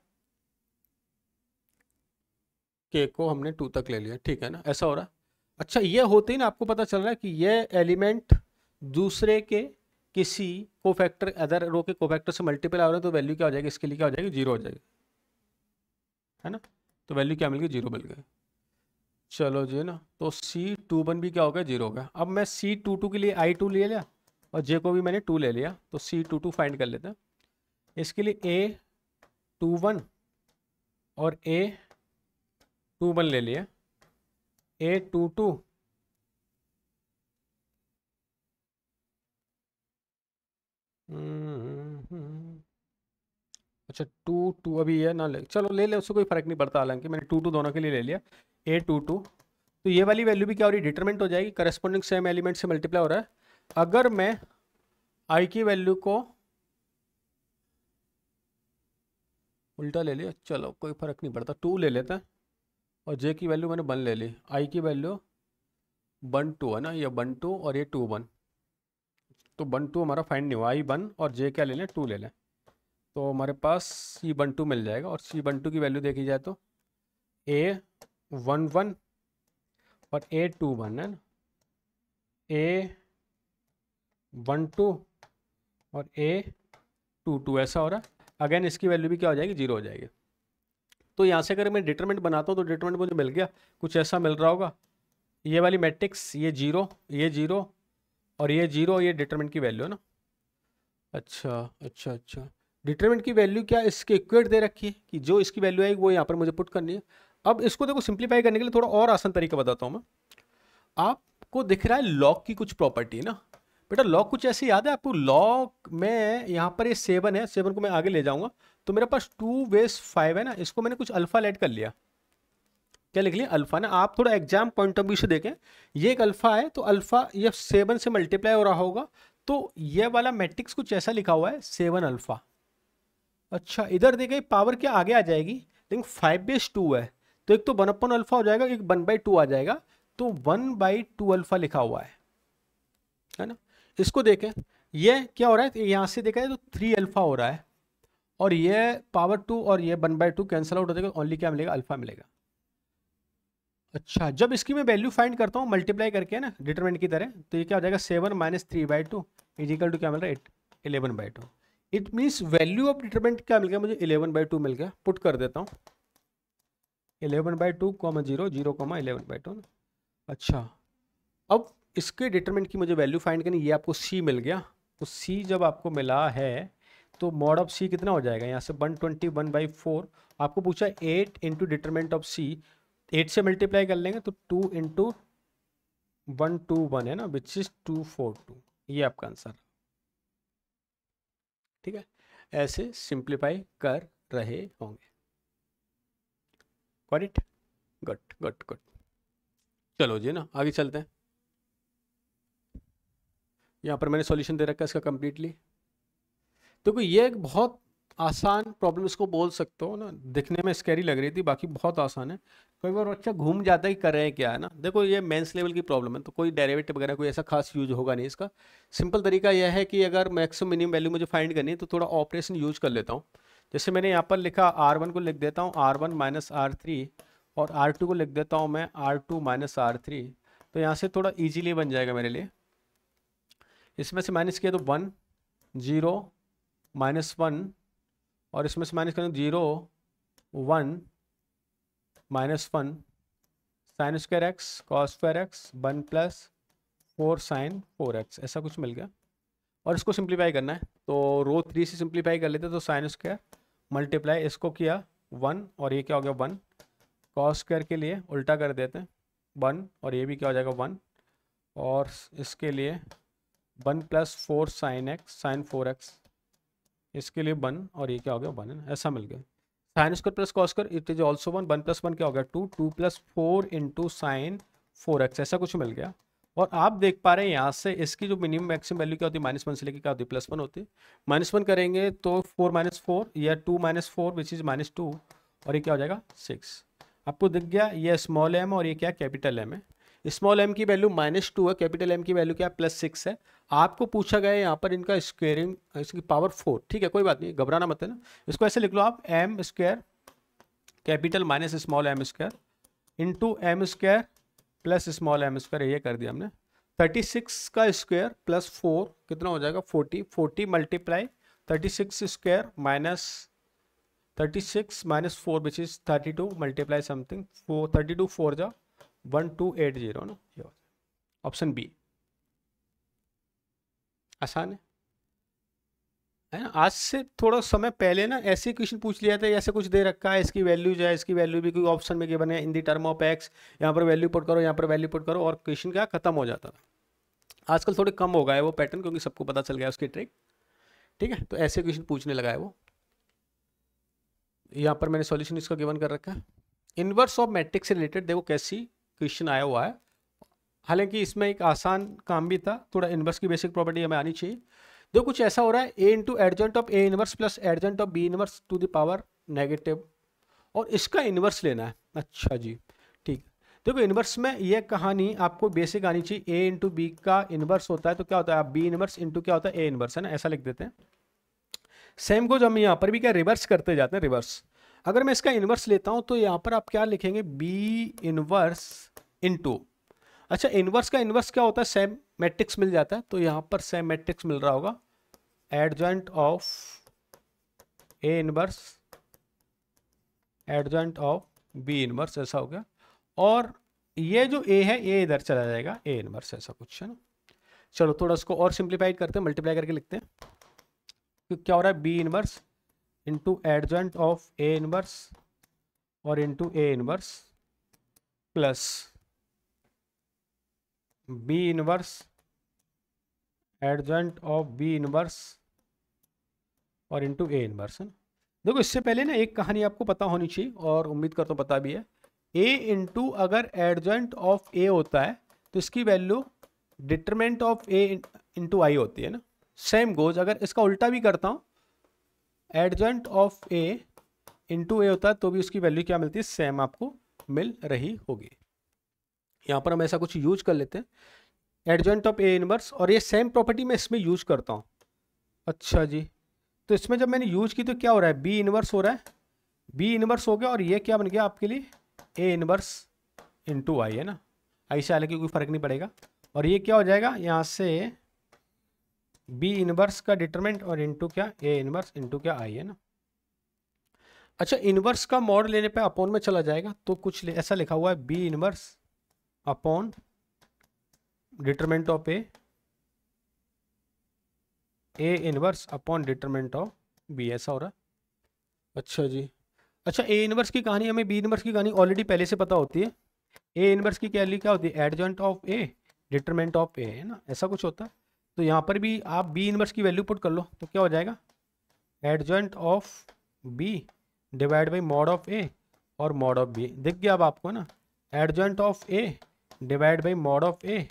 के को हमने 2 तक ले लिया, ठीक है ना, ऐसा हो रहा है। अच्छा, ये होते ही ना आपको पता चल रहा है कि ये एलिमेंट दूसरे के किसी कोफैक्टर अदर रो के कोफैक्टर से मल्टीपल आ रहे हैं, तो वैल्यू क्या हो जाएगी, इसके लिए क्या हो जाएगी 0 हो जाएगी, है ना। तो वैल्यू क्या मिल गई, 0 मिल गई। चलो जी ना, तो C21 भी क्या हो गया, 0 हो गया। अब मैं C22 के लिए I2 ले लिया और J को भी मैंने 2 ले लिया, तो C22 फाइंड कर लेते हैं। इसके लिए A21 और A21 ले लिया। A22 अच्छा 2 2 अभी ये ना ले, चलो ले ले, उससे कोई फर्क नहीं पड़ता, हालांकि मैंने 2 2 दोनों के लिए ले लिया। A22 तो ये वाली वैल्यू भी क्या हो रही है, डिटरमिनेंट हो जाएगी, करस्पॉन्डिंग सेम एलिमेंट से मल्टीप्लाई हो रहा है। अगर मैं I की वैल्यू को उल्टा ले लिया, चलो कोई फर्क नहीं पड़ता, 2 ले लेते हैं। और J की वैल्यू मैंने 1 ले ली, I की वैल्यू 1 2 है ना, ये 1 2 और ये 2 1, तो 1 2 हमारा फाइंड नहीं हुआ। I 1 और J क्या ले लें, 2 ले लें, तो हमारे पास C12 मिल जाएगा। और C12 की वैल्यू देखी जाए तो A11 और A21 है ना, A12 और A22 ऐसा हो रहा है। अगेन इसकी वैल्यू भी क्या हो जाएगी, 0 हो जाएगी। तो यहाँ से अगर मैं डिटरमिनेंट बनाता हूँ तो डिटरमिनेंट मुझे मिल गया, कुछ ऐसा मिल रहा होगा, ये वाली मैट्रिक्स, ये 0 ये 0 और ये 0, ये डिटरमिनेंट की वैल्यू है ना। अच्छा अच्छा अच्छा, डिटरमिनेंट की वैल्यू क्या इसके इक्वेट दे रखी है कि जो इसकी वैल्यू आएगी वो यहाँ पर मुझे पुट करनी है। अब इसको देखो सिंप्लीफाई करने के लिए थोड़ा और आसान तरीका बताता हूँ मैं। आपको दिख रहा है लॉग की कुछ प्रॉपर्टी ना, बेटा लॉग कुछ ऐसे याद है आपको, लॉग में यहाँ पर ये 7 है, 7 को मैं आगे ले जाऊंगा तो मेरे पास 2 base 5 है ना, इसको मैंने कुछ अल्फा ऐड कर लिया, क्या लिख लिया, अल्फा ना। आप थोड़ा एग्जाम पॉइंट ऑफ व्यू से देखें, ये एक अल्फा है तो अल्फा ये 7 से मल्टीप्लाई हो रहा होगा, तो ये वाला मैट्रिक्स कुछ ऐसा लिखा हुआ है 7 अल्फा। अच्छा इधर देखें पावर क्या आगे आ जाएगी, लेकिन 5/2 है, तो एक तो 1/अल्फा हो जाएगा, एक 1/2 आ जाएगा, तो 1/2 अल्फा लिखा हुआ है ना। इसको देखें ये क्या हो रहा है, यहाँ से देखा है तो 3 अल्फा हो रहा है, और ये पावर 2 और ये 1/2 कैंसिल आउट हो जाएगा, ओनली क्या मिलेगा, अल्फा मिलेगा। अच्छा जब इसकी मैं वैल्यू फाइंड करता हूँ मल्टीप्लाई करके ना डिटरमिनेंट की तरह, तो ये क्या हो जाएगा, 7 - 3/2 इजिकल टू क्या मिल रहा है, 11/2। It means value of determinant क्या मिल गया मुझे, 11/2 मिल गया। पुट कर देता हूँ 11/2 0 0 11/2 ना। अच्छा अब इसके डिटरमिनेंट की मुझे वैल्यू फाइंड करनी, ये आपको C मिल गया, तो C जब आपको मिला है तो मॉड ऑफ C कितना हो जाएगा, यहाँ से 121/4, आपको पूछा 8 इंटू डिटरमिनेंट ऑफ C, 8 से मल्टीप्लाई कर लेंगे तो 2 इंटू 121 है ना, विच इज 242, ये आपका आंसर। ठीक है, ऐसे सिंप्लीफाई कर रहे होंगे। Got it, good good good. चलो जी ना आगे चलते हैं। यहाँ पर मैंने सॉल्यूशन दे रखा है इसका कंप्लीटली। देखो ये एक बहुत आसान प्रॉब्लम इसको बोल सकते हो ना, दिखने में स्कैरी लग रही थी, बाकी बहुत आसान है। कई बार बच्चा घूम जाता है कि कर रहे हैं क्या, है ना। देखो ये मेंस लेवल की प्रॉब्लम है, तो कोई डेरिवेटिव वगैरह कोई ऐसा खास यूज होगा नहीं इसका। सिंपल तरीका यह है कि अगर मैक्सिमम मिनिमम वैल्यू मुझे फाइंड करनी है तो थोड़ा ऑपरेशन यूज कर लेता हूँ। जैसे मैंने यहाँ पर लिखा R1 को लिख देता हूँ R1 - R3, और R2 को लिख देता हूँ मैं R2 - R3, तो यहाँ से थोड़ा ईजिली बन जाएगा मेरे लिए। इसमें से माइनस किया तो 1 0 -1, और इसमें से माइनस करें 0 1 -1 sine square x cos square x 1 + 4 sin 4x, ऐसा कुछ मिल गया। और इसको सिंप्लीफाई करना है तो रो 3 से सिंप्लीफाई कर लेते, तो साइन स्क्वायर मल्टीप्लाई इसको किया 1, और ये क्या हो गया 1, कॉस स्क्वायर के लिए उल्टा कर देते हैं 1, और ये भी क्या हो जाएगा 1, और इसके लिए 1 + 4 sin 4x, इसके लिए 1, और ये क्या हो गया 1 है, ऐसा मिल गया। Sine square plus cos square it is also 1, 1 + 1 क्या हो गया 2, 2 + 4 इंटू sin 4x, ऐसा कुछ मिल गया। और आप देख पा रहे हैं यहाँ से इसकी जो मिनिमम मैक्सिमम वैल्यू क्या होती है, -1 से लेकर क्या होती है, +1 होती है। -1 करेंगे तो 4 - 4 या 2 - 4 विच इज -2, और ये क्या हो जाएगा 6। आपको दिख गया ये स्मॉल m और ये क्या कैपिटल M है। स्मॉल m की वैल्यू -2 है, कैपिटल M की वैल्यू क्या +6 है। आपको पूछा गया है यहाँ पर इनका स्क्वेयरिंग, इसकी पावर 4, ठीक है कोई बात नहीं, घबराना मत है ना। इसको ऐसे लिख लो आप, m square capital minus small m square into m square plus small m square, ये कर दिया हमने। 36 का स्क्वायर प्लस 4 कितना हो जाएगा 40, 40 multiply 36 square minus 36 - 4 which is 32 multiply something 4, 32 4 जा 1280 ना, ऑप्शन बी आसान है ना। आज से थोड़ा समय पहले ना ऐसे क्वेश्चन पूछ लिया था, ऐसे कुछ दे रखा है, इसकी वैल्यू जो है, इसकी वैल्यू भी कोई ऑप्शन में गिवन है इन दी टर्म ऑफ एक्स, यहाँ पर वैल्यू पुट करो, यहाँ पर वैल्यू पुट करो, और क्वेश्चन क्या खत्म हो जाता था। आजकल थोड़े कम हो गया है वो पैटर्न, क्योंकि सबको पता चल गया उसकी ट्रिक। ठीक है, तो ऐसे क्वेश्चन पूछने लगा है वो। यहाँ पर मैंने सॉल्यूशन इसका गिवन कर रखा है। इनवर्स ऑफ मैट्रिक्स से रिलेटेड देखो कैसी क्वेश्चन आया हुआ है। हालांकि इसमें एक आसान काम भी था, थोड़ा इनवर्स की बेसिक प्रॉपर्टी हमें आनी चाहिए। देखो कुछ ऐसा हो रहा है, A into adjoint of A inverse plus adjoint of B inverse to the power negative, और इसका इनवर्स लेना है। अच्छा जी, ठीक। देखो इनवर्स में यह कहानी आपको बेसिक आनी चाहिए। ए इंटू बी का इनवर्स होता है तो क्या होता है, आप बी इनवर्स इंटू क्या होता है, ए इनवर्स, है ना, ऐसा लिख देते हैं। सेम को जो हम यहाँ पर भी क्या रिवर्स करते जाते हैं, रिवर्स। अगर मैं इसका इनवर्स लेता हूँ तो यहाँ पर आप क्या लिखेंगे, बी इनवर्स इंटू, अच्छा इनवर्स का इनवर्स क्या होता है, सेम मैट्रिक्स मिल जाता है, तो यहाँ पर सेम मैट्रिक्स मिल रहा होगा, adjoint of A inverse adjoint of B inverse, ऐसा हो गया। और ये जो ए है ये इधर चला जाएगा, ए इनवर्स, ऐसा कुछ है ना। चलो थोड़ा इसको और सिंप्लीफाइड करते हैं, मल्टीप्लाई करके लिखते हैं। तो क्या हो रहा है, B inverse into adjoint of A inverse और into A inverse plus B inverse adjoint of B inverse और इंटू ए इनवर्स, है ना। देखो इससे पहले ना एक कहानी आपको पता होनी चाहिए, और उम्मीद करता हूँ पता भी है। ए इंटू अगर एडजेंट ऑफ ए होता है तो इसकी value determinant of A into I होती है ना। सेम गोज अगर इसका उल्टा भी करता हूँ, एडजेंट ऑफ ए इंटू ए होता है तो भी उसकी वैल्यू क्या मिलती है, सेम आपको मिल रही होगी। यहाँ पर हम ऐसा कुछ यूज कर लेते हैं, एडजेंट ऑफ ए इनवर्स, और ये सेम प्रॉपर्टी मैं इसमें यूज करता हूँ। अच्छा जी, तो इसमें जब मैंने यूज की तो क्या हो रहा है, बी इनवर्स हो रहा है, बी इनवर्स हो गया, और ये क्या बन गया आपके लिए, ए इनवर्स इंटू आई, है ना। आई से हालांकि कोई फर्क नहीं पड़ेगा, और ये क्या हो जाएगा यहाँ से बी इनवर्स का डिटरमिनेंट और इंटू क्या, ए इनवर्स इंटू क्या आई, है ना। अच्छा इनवर्स का मॉड लेने पे अपॉन में चला जाएगा, तो कुछ ऐसा लिखा हुआ है, B inverse upon determinant of A inverse upon determinant of B, ऐसा हो रहा है। अच्छा जी, अच्छा ए इनवर्स की कहानी, हमें बी इनवर्स की कहानी ऑलरेडी पहले से पता होती है। ए इनवर्स की क्या होती है, adjoint of A determinant of A, है ना, ऐसा कुछ होता है। तो यहाँ पर भी आप बी इनवर्स की वैल्यू पुट कर लो, तो क्या हो जाएगा, adjoint of B divide by mod of A और मॉड ऑफ बी, दिख गया अब आपको ना, adjoint of A divide by mod of A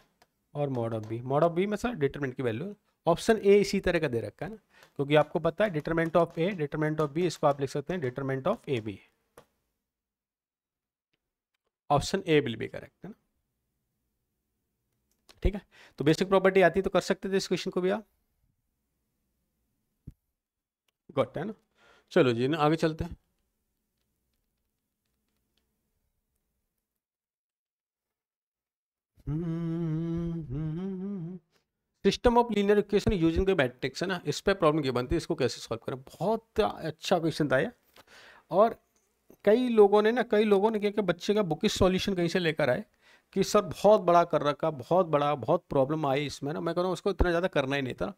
और मॉड ऑफ बी में सर डिटरमिनेंट की वैल्यू। ऑप्शन ए इसी तरह का दे रखा है ना, क्योंकि आपको पता है determinant of A determinant of B, इसको आप लिख सकते हैं determinant of A B. Option A will be correct, है ना। ठीक है, तो बेसिक प्रॉपर्टी आती तो कर सकते थे इस क्वेश्चन को भी आप, गॉट है ना। चलो जी ना आगे चलते हैं। System of linear equation using the matrix, है ना, इस पे प्रॉब्लम की बनती है, इसको कैसे सॉल्व करें। बहुत अच्छा क्वेश्चन था ये, और कई लोगों ने क्या किया, बच्चे का बुकिश सॉल्यूशन कहीं से लेकर आए कि सर बहुत बड़ा कर रखा, बहुत बड़ा, बहुत प्रॉब्लम आई इसमें ना। मैं कह रहा हूँ उसको इतना ज़्यादा करना ही नहीं था।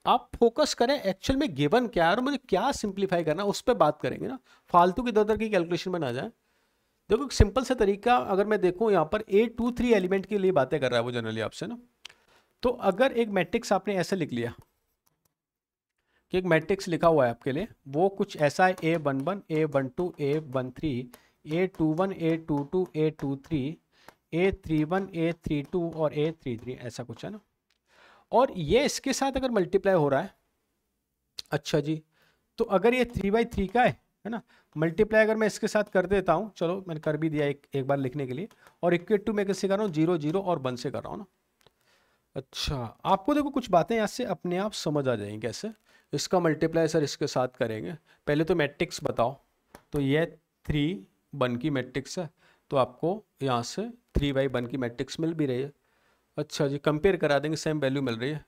आप फोकस करें एक्चुअल में गिवन क्या है और मुझे क्या सिंप्लीफाई करना है, उस पर बात करेंगे ना, फालतू की दर की कैलकुलेशन में ना जाए। देखो एक सिंपल सा तरीका अगर मैं देखूँ, यहाँ पर 823 एलिमेंट के लिए बातें कर रहा है वो जनरली आपसे ना। तो अगर एक मैट्रिक्स आपने ऐसे लिख लिया कि एक मैट्रिक्स लिखा हुआ है आपके लिए, वो कुछ ऐसा है, A11 A12 A13 A21 A22 A23 A31 A32 और A33, ऐसा कुछ है ना। और ये इसके साथ अगर मल्टीप्लाई हो रहा है, अच्छा जी, तो अगर ये 3/3 का है ना, मल्टीप्लाई अगर मैं इसके साथ कर देता हूँ, चलो मैंने कर भी दिया एक बार लिखने के लिए, और इक्वल टू मैं किससे कर रहा हूँ, 0 0 और 1 से कर रहा हूँ ना। अच्छा आपको देखो कुछ बातें यहाँ से अपने आप समझ आ जाएंगी कैसे। इसका मल्टीप्लाई सर इसके साथ करेंगे, पहले तो मैट्रिक्स बताओ, तो ये 3/1 की मैट्रिक्स है, तो आपको यहाँ से 3/1 की मैट्रिक्स मिल भी रही है। अच्छा जी, कंपेयर करा देंगे, सेम वैल्यू मिल रही है,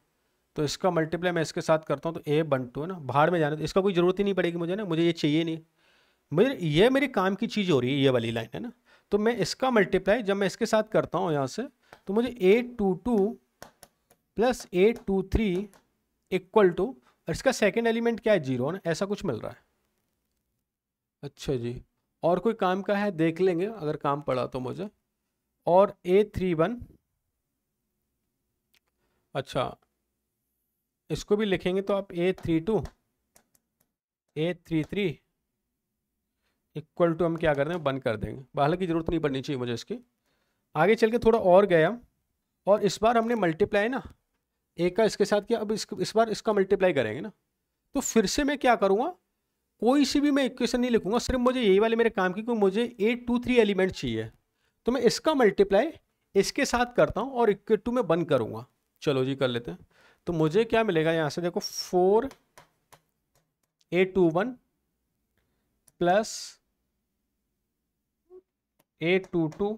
तो इसका मल्टीप्लाई मैं इसके साथ करता हूँ, तो A12 है ना, बाहर में जाने तो इसका कोई ज़रूरत ही नहीं पड़ेगी मुझे ना, मुझे ये चाहिए नहीं, मुझे ये मेरे काम की चीज़ हो रही है, ये वाली लाइन है ना। तो मैं इसका मल्टीप्लाई जब मैं इसके साथ करता हूँ यहाँ से, तो मुझे 822 प्लस 823 इक्वल टू, इसका सेकेंड एलिमेंट क्या है, 0 ना, ऐसा कुछ मिल रहा है। अच्छा जी, और कोई काम का है देख लेंगे अगर काम पड़ा तो मुझे। और A31, अच्छा इसको भी लिखेंगे तो आप A32 A33 इक्वल टू हम क्या कर देंगे, बंद कर देंगे, हालांकि जरूरत नहीं पड़नी चाहिए मुझे इसकी। आगे चल के थोड़ा और गया, और इस बार हमने मल्टीप्लाई ना ए का इसके साथ किया, अब इस बार इसका मल्टीप्लाई करेंगे ना, तो फिर से मैं क्या करूँगा, कोई सी भी मैं इक्वेशन नहीं लिखूंगा, सिर्फ मुझे यही वाले मेरे काम की, क्योंकि मुझे 823 एलिमेंट चाहिए, तो मैं इसका मल्टीप्लाई इसके साथ करता हूँ और इक्वल टू में बंद करूँगा। चलो जी कर लेते हैं। तो मुझे क्या मिलेगा यहाँ से, देखो 4A21 plus A22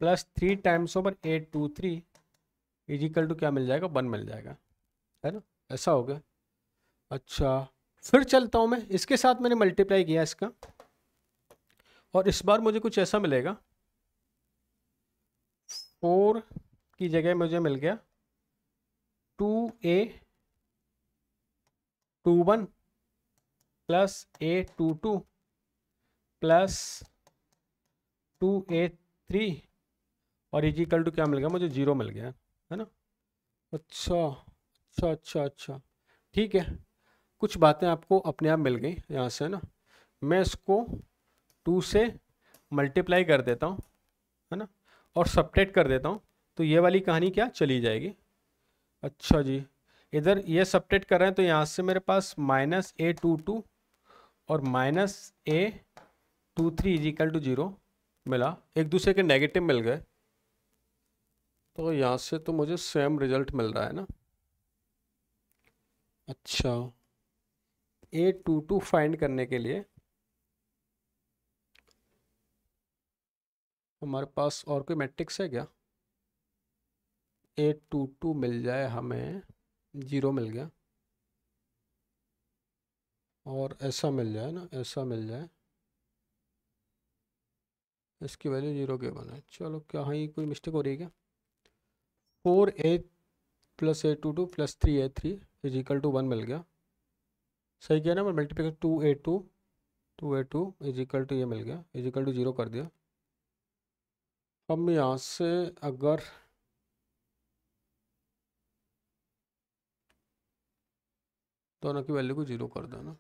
plus 3 times over 823 is equal to क्या मिल जाएगा, 1 मिल जाएगा, है ना, ऐसा हो गया। अच्छा फिर चलता हूँ मैं, इसके साथ मैंने मल्टीप्लाई किया इसका, और इस बार मुझे कुछ ऐसा मिलेगा, 4 की जगह मुझे मिल गया 2A21 plus A22 plus 2A3 और इजिकल टू क्या मिल गया, मुझे 0 मिल गया, है ना। अच्छा अच्छा अच्छा अच्छा, ठीक है, कुछ बातें आपको अपने आप मिल गई यहाँ से ना। मैं इसको 2 से मल्टीप्लाई कर देता हूँ, है ना, और सब्ट्रैक्ट कर देता हूँ, तो ये वाली कहानी क्या चली जाएगी। अच्छा जी, इधर ये सब्ट्रैक्ट कर रहे हैं, तो यहाँ से मेरे पास -A22 और -A23 इजिकल टू 0 मिला, एक दूसरे के नेगेटिव मिल गए, तो यहाँ से तो मुझे सेम रिजल्ट मिल रहा है ना। अच्छा A22 फाइंड करने के लिए हमारे पास और कोई मैट्रिक्स है क्या, A22 मिल जाए हमें, 0 मिल गया, और ऐसा मिल जाए ना, ऐसा मिल जाए, इसकी वैल्यू 0 के बना है। चलो क्या ही कोई मिस्टेक हो रही है क्या, 4A plus A22 plus 3A3 is equal to 1 मिल गया, सही किया ना, मैं मल्टीप्लिकेशन 2A2 इजिकल टू ये मिल गया, इजिकल टू 0 कर दिया। अब यहाँ से अगर दोनों की वैल्यू को 0 कर देना,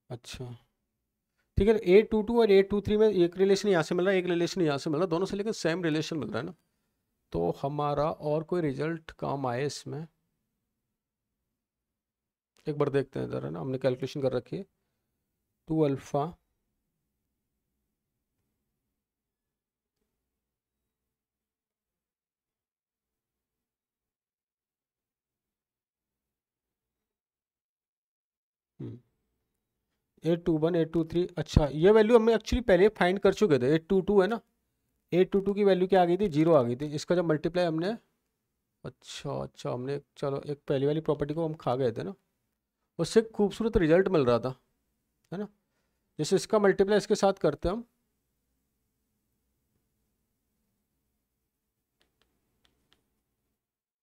अच्छा ठीक है, A22 और A23 में एक रिलेशन यहाँ से मिल रहा है, एक रिलेशन यहाँ से मिल रहा है, दोनों से लेकिन सेम रिलेशन मिल रहा है ना, तो हमारा और कोई रिजल्ट काम आए इसमें, एक बार देखते हैं इधर, है ना, हमने कैलकुलेशन कर रखी है 2 अल्फ़ा A21 A23, अच्छा ये वैल्यू हमें एक्चुअली पहले फाइंड कर चुके थे, 822 है ना, 822 की वैल्यू क्या आ गई थी, 0 आ गई थी, इसका जब मल्टीप्लाई हमने, अच्छा अच्छा हमने, चलो एक पहली वाली प्रॉपर्टी को हम खा गए थे ना, उससे खूबसूरत रिजल्ट मिल रहा था, है ना। जैसे इसका मल्टीप्लाई इसके साथ करते हम,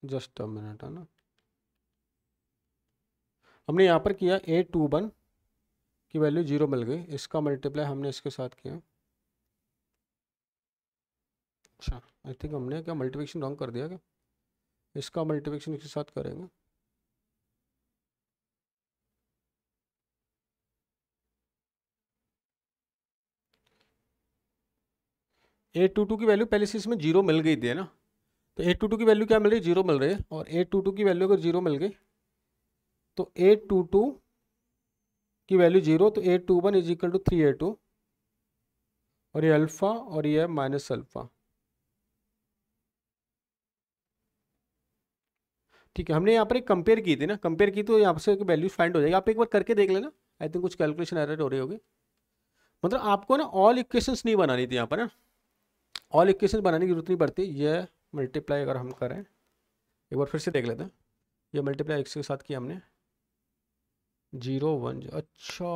जस्ट अ मिनट, है ना, हमने यहाँ पर किया A21 की वैल्यू 0 मिल गई, इसका मल्टीप्लाई हमने इसके साथ किया, अच्छा आई थिंक हमने क्या मल्टीप्लिकेशन रॉन्ग कर दिया क्या, इसका मल्टीप्लिकेशन इसके साथ करेंगे, A22 की वैल्यू पहले से इसमें 0 मिल गई थी, है ना, तो A22 की वैल्यू क्या मिल रही है, 0 मिल रही है, और A22 की वैल्यू अगर 0 मिल गई तो A22 की वैल्यू 0, तो A21 is equal to 3A2, और ये अल्फ़ा और ये है माइनस अल्फ़ा, ठीक है। हमने यहाँ पर एक कंपेयर की थी ना, कंपेयर की तो यहाँ से वैल्यू फाइंड हो जाएगी, आप एक बार करके देख लेना, आई थिंक कुछ कैलकुलेशन एरर हो रही होगी, मतलब आपको ना ऑल इक्वेशंस नहीं बनानी थी यहाँ पर ना, ऑल इक्वेशंस बनाने की जरूरत नहीं पड़ती, ये मल्टीप्लाई अगर हम करें, एक बार फिर से देख लेते हैं, ये मल्टीप्लाई x के साथ किया हमने, 0 1, अच्छा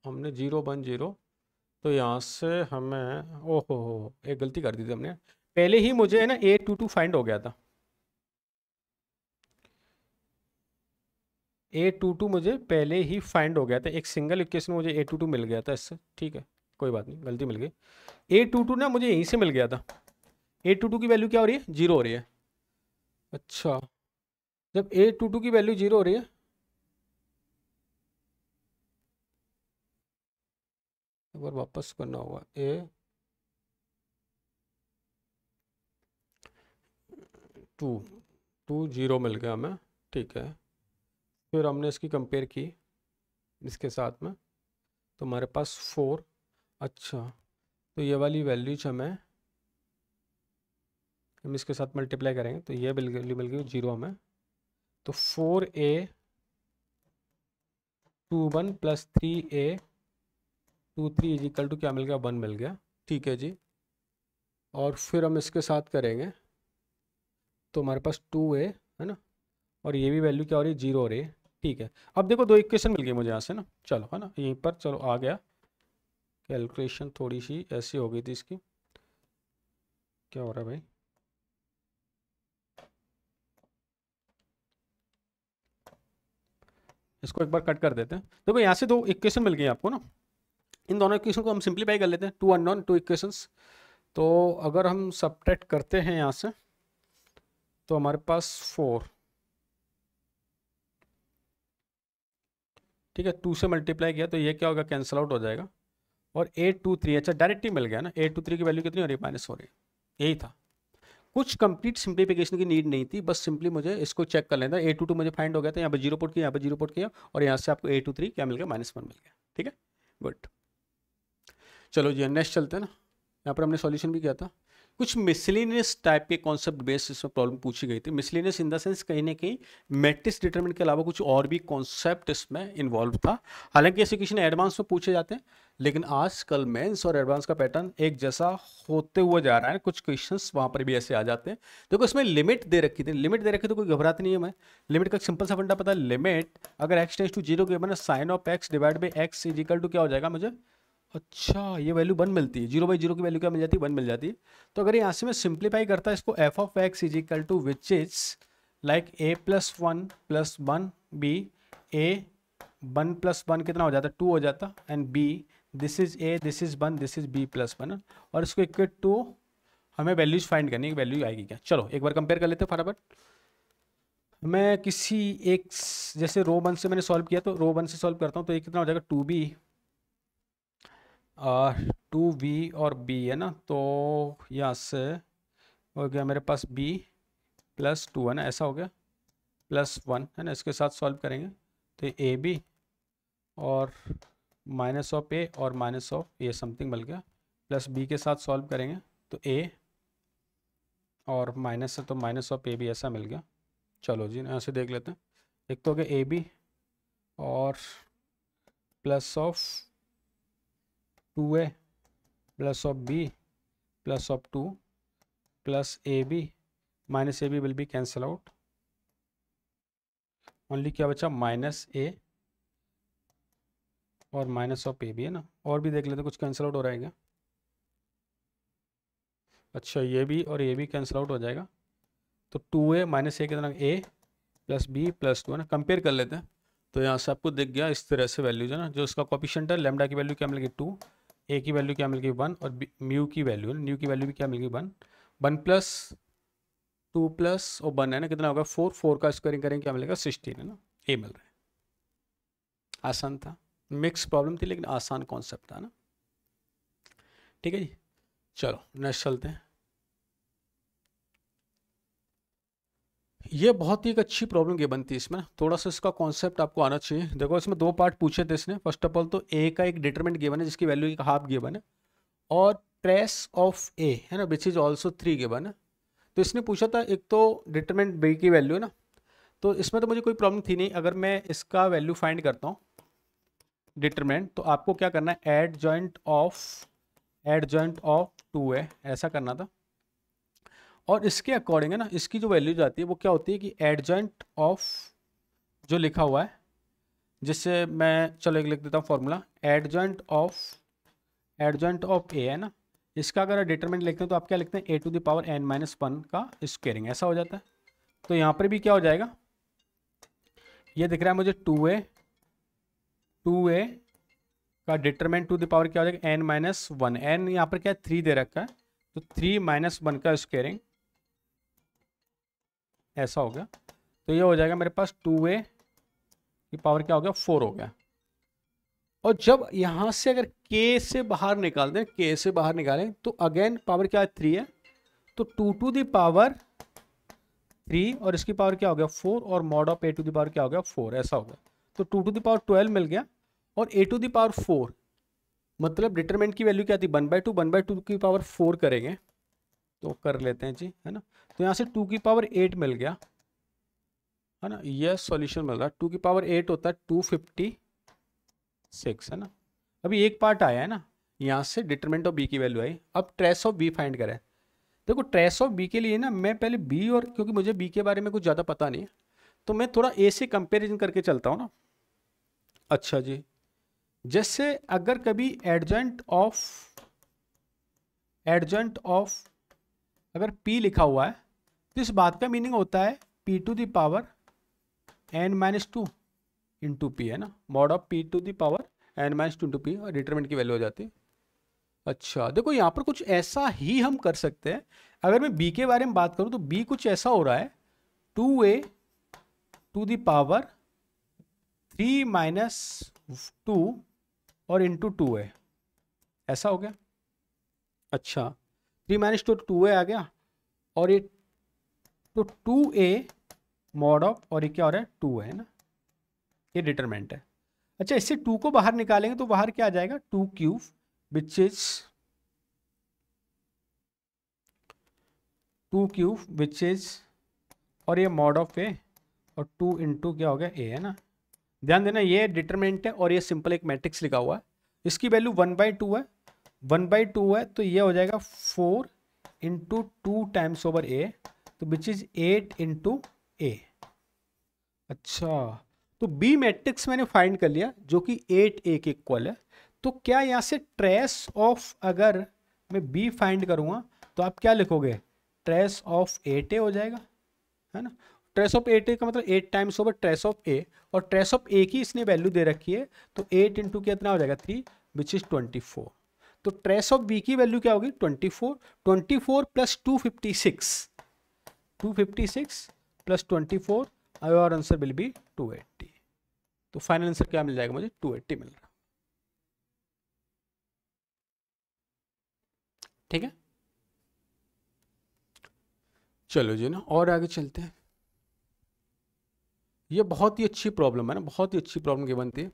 हमने 0 1 0, तो यहाँ से हमें ओहो हो एक गलती कर दी थी हमने, पहले ही मुझे है ना A22 फाइंड हो गया था। A22 मुझे पहले ही फाइंड हो गया था, एक सिंगल इक्वेशन में मुझे A22 मिल गया था इससे, ठीक है कोई बात नहीं, गलती मिल गई। A22 ना मुझे यहीं से मिल गया था। A22 की वैल्यू क्या हो रही है, 0 हो रही है। अच्छा, जब A22 की वैल्यू 0 हो रही है, एक बार वापस करना होगा, A22 0 मिल गया हमें, ठीक है। फिर हमने इसकी कंपेयर की इसके साथ में, तो हमारे पास 4, अच्छा तो ये वाली वैल्यूज हमें, हम इसके साथ मल्टीप्लाई करेंगे तो ये वैल्यू मिल गई 0 हमें, तो 4A21 + 3A23 is equal to क्या मिल गया, 1 मिल गया, ठीक है जी। और फिर हम इसके साथ करेंगे तो हमारे पास 2A है ना, और ये भी वैल्यू क्या हो रही है, 0 हो रही है, ठीक है। अब देखो दो इक्वेशन मिल गई मुझे यहाँ से ना, चलो है ना यहीं पर, चलो आ गया। कैलकुलेशन थोड़ी सी ऐसी हो गई थी इसकी, क्या हो रहा है भाई, इसको एक बार कट कर देते हैं। देखो यहाँ से दो इक्वेशन मिल गई आपको ना, इन दोनों इक्वेशन को हम सिंप्लीफाई कर लेते हैं, 2 अननोन 2 इक्वेशंस। तो अगर हम सबट्रैक्ट करते हैं यहाँ से, तो हमारे पास 4, ठीक है, 2 से मल्टीप्लाई किया तो ये क्या होगा, कैंसिल आउट हो जाएगा। और 823, अच्छा डायरेक्ट ही मिल गया ना, 823 की वैल्यू कितनी हो रही है, माइनस हो रही है, यही था। कुछ कंप्लीट सिंप्लीफिकेशन की नीड नहीं थी, बस सिंपली मुझे इसको चेक कर लेना था। A22 मुझे फाइंड हो गया था, यहाँ पर 0 पुट किया, यहाँ पर 0 पुट किया, और यहाँ से आपको A23 क्या मिल गया, -1 मिल गया, ठीक है, गुड। चलो जी नेक्स्ट चलते हैं ना, यहाँ पर हमने सॉल्यूशन भी किया था। कुछ मिसलिनियस टाइप के कॉन्सेप्ट बेस्ड इसमें प्रॉब्लम पूछी गई थी। मिसलिनियस इन द सेंस कहीं ना कहीं मैट्रिक्स डिटरमिनेंट के अलावा कुछ और भी कॉन्सेप्ट इसमें इन्वॉल्व था। हालांकि ऐसे क्वेश्चन एडवांस में पूछे जाते हैं, लेकिन आजकल मेंस और एडवांस का पैटर्न एक जैसा होते हुए जा रहा है, कुछ क्वेश्चंस वहाँ पर भी ऐसे आ जाते हैं। देखो इसमें लिमिट दे रखी थी, लिमिट दे रखी तो कोई घबराती नहीं है। मैं लिमिट का सिंपल सा फंडा पता है, लिमिट अगर x टेंड्स टू 0 के बना sine of x divide by x is equal to क्या हो जाएगा मुझे, अच्छा ये वैल्यू 1 मिलती है, 0/0 की वैल्यू क्या मिल जाती है, 1 मिल जाती है। तो अगर यहाँ से मैं सिंप्लीफाई करता है इसको, f of x is equal to which is like a+1 + 1 b, a 1 + 1 कितना हो जाता है, 2 हो जाता, and b this is a, this is 1, this is b + 1, और इसको इक्वल टू हमें वैल्यूज फाइंड करनी है, वैल्यू आएगी क्या। चलो एक बार कंपेयर कर लेते हैं फटाफट। मैं किसी एक, जैसे रो 1 से मैंने सॉल्व किया, तो रो 1 से सॉल्व करता हूँ, तो ये कितना हो जाएगा, 2b 2v और b है ना, तो यहाँ से हो गया मेरे पास b + 2 है ना, ऐसा हो गया, +1 है ना, इसके साथ सॉल्व करेंगे तो ए बी और माइनस ऑफ ए और माइनस ऑफ ए समथिंग मिल गया, प्लस बी के साथ सॉल्व करेंगे तो ए और माइनस है तो माइनस ऑफ ए भी ऐसा मिल गया। चलो जी यहाँ से देख लेते हैं, एक तो हो गया ए बी और plus of 2a plus of b plus of 2 plus A B minus A B will be cancel out, only क्या बचा, माइनस ए और माइनस ऑफ ए बी है ना। और भी देख लेते कुछ कैंसिल आउट हो रहा है क्या, अच्छा ये भी और ये भी कैंसिल आउट हो जाएगा, तो 2a माइनस ए कितना, a + b + 2 है ना। कंपेयर कर लेते हैं, तो यहाँ से आपको दिख गया इस तरह से वैल्यूज है ना, जो उसका कोफिशिएंट है, लैम्डा की वैल्यू क्या मिल गई 2, ए की वैल्यू क्या मिल गई 1, और म्यू की वैल्यू है, न्यू की वैल्यू भी क्या मिल गई 1, 1 + 2 + और 1 है ना, कितना होगा 4, 4 का स्क्वायरिंग करेंगे क्या मिलेगा 16 है ना, ए मिल रहा है। आसान था, मिक्स प्रॉब्लम थी लेकिन आसान कॉन्सेप्ट था ना, ठीक है जी। चलो नेक्स्ट चलते हैं। ये बहुत ही एक अच्छी प्रॉब्लम ये बनती है, इसमें थोड़ा सा इसका कॉन्सेप्ट आपको आना चाहिए। देखो इसमें दो पार्ट पूछे थे इसने, फर्स्ट ऑफ ऑल तो ए का एक डिटरमिनेंट गिवन है जिसकी वैल्यू एक हाफ गिवन है, और ट्रेस ऑफ ए है ना विच इज ऑल्सो 3 गिवन है। तो इसने पूछा था एक तो डिटरमिनेंट बी की वैल्यू है ना, तो इसमें तो मुझे कोई प्रॉब्लम थी नहीं। अगर मैं इसका वैल्यू फाइंड करता हूँ डिटरमिनेंट, तो आपको क्या करना है, एडजॉइंट ऑफ 2a ऐसा करना था, और इसके अकॉर्डिंग है ना इसकी जो वैल्यू जाती है वो क्या होती है कि एडजॉइंट ऑफ जो लिखा हुआ है जिससे मैं चलो एक लिख देता हूँ फॉर्मूला, एडजॉइंट ऑफ ए है ना, इसका अगर डिटरमिनेंट लिखते हैं तो आप क्या लिखते हैं, A to the power n minus 1 का स्क्वायरिंग, ऐसा हो जाता है। तो यहाँ पर भी क्या हो जाएगा, ये दिख रहा है मुझे 2a का डिटरमिनेंट टू द पावर क्या हो जाएगा, n माइनस 1, n यहाँ पर क्या है 3 दे रखा है, तो 3 माइनस 1 का स्क्वायरिंग, ऐसा हो गया। तो ये हो जाएगा मेरे पास 2a की पावर क्या हो गया, 4 हो गया। और जब यहाँ से अगर k से बाहर निकाल दें, k से बाहर निकालें तो अगेन पावर क्या है 3 है, तो 2 टू द पावर 3 और इसकी पावर क्या हो गया 4 और mod of a to the power क्या हो गया 4, ऐसा हो गया। तो 2 टू द पावर 12 मिल गया और a टू द पावर 4, मतलब डिटरमिनेंट की वैल्यू क्या थी 1/2 की पावर 4 करेंगे तो कर लेते हैं जी, है ना। तो यहाँ से 2 की पावर 8 मिल गया, है ना, यह सॉल्यूशन मिल रहा है। 2 की पावर 8 होता है 256, है ना। अभी एक पार्ट आया है ना, यहाँ से डिटरमिनेंट ऑफ बी की वैल्यू आई। अब ट्रेस ऑफ बी फाइंड करें। देखो ट्रेस ऑफ बी के लिए ना मैं पहले बी, और क्योंकि मुझे बी के बारे में कुछ ज़्यादा पता नहीं है तो मैं थोड़ा ए से कंपेरिजन करके चलता हूँ ना। अच्छा जी, जैसे अगर कभी एडजॉइंट ऑफ अगर P लिखा हुआ है तो इस बात का मीनिंग होता है P to the power n minus 2 into P, है ना, mod of P to the power n minus 2 into P, और डिटरमिनेंट की वैल्यू हो जाती है। अच्छा देखो यहाँ पर कुछ ऐसा ही हम कर सकते हैं। अगर मैं B के बारे में बात करूँ तो B कुछ ऐसा हो रहा है 2a to the power 3 minus 2 और इंटू 2a, ऐसा हो गया। अच्छा 3 माइनस 2 2a आ गया, और ये तो 2a मॉड ऑफ, और ये क्या हो रहा है 2 है ना, ये डिटरमिनेंट है। अच्छा इससे 2 को बाहर निकालेंगे तो बाहर क्या आ जाएगा 2 cube which is 2 cube which is, और ये मॉड ऑफ ए, और 2 इंटू क्या हो गया ए, है ना। ध्यान देना ये डिटरमिनेंट है और ये सिंपल एक मैट्रिक्स लिखा हुआ है, इसकी वैल्यू 1/2 है, 1/2 है तो ये हो जाएगा 4 इंटू 2 टाइम्स ओवर ए, तो विच इज 8 इंटू ए। अच्छा तो बी मैट्रिक्स मैंने फाइंड कर लिया जो कि 8a के इक्वल है। तो क्या यहाँ से ट्रेस ऑफ, अगर मैं बी फाइंड करूँगा तो आप क्या लिखोगे, ट्रेस ऑफ 8a हो जाएगा, है ना। ट्रेस ऑफ 8a का मतलब 8 times over trace of a, और ट्रेस ऑफ a की इसने वैल्यू दे रखी है तो 8 इंटू कितना हो जाएगा 3 विच इज 24। तो ट्रेस ऑफ b की वैल्यू क्या होगी 24 प्लस 256 प्लस 24, और आंसर विल बी 280। तो फाइनल आंसर क्या मिल जाएगा मुझे 280 मिल रहा, ठीक है। चलो जी ना, और आगे चलते हैं। ये बहुत ही अच्छी प्रॉब्लम है ना, बहुत ही अच्छी प्रॉब्लम गिवन थी।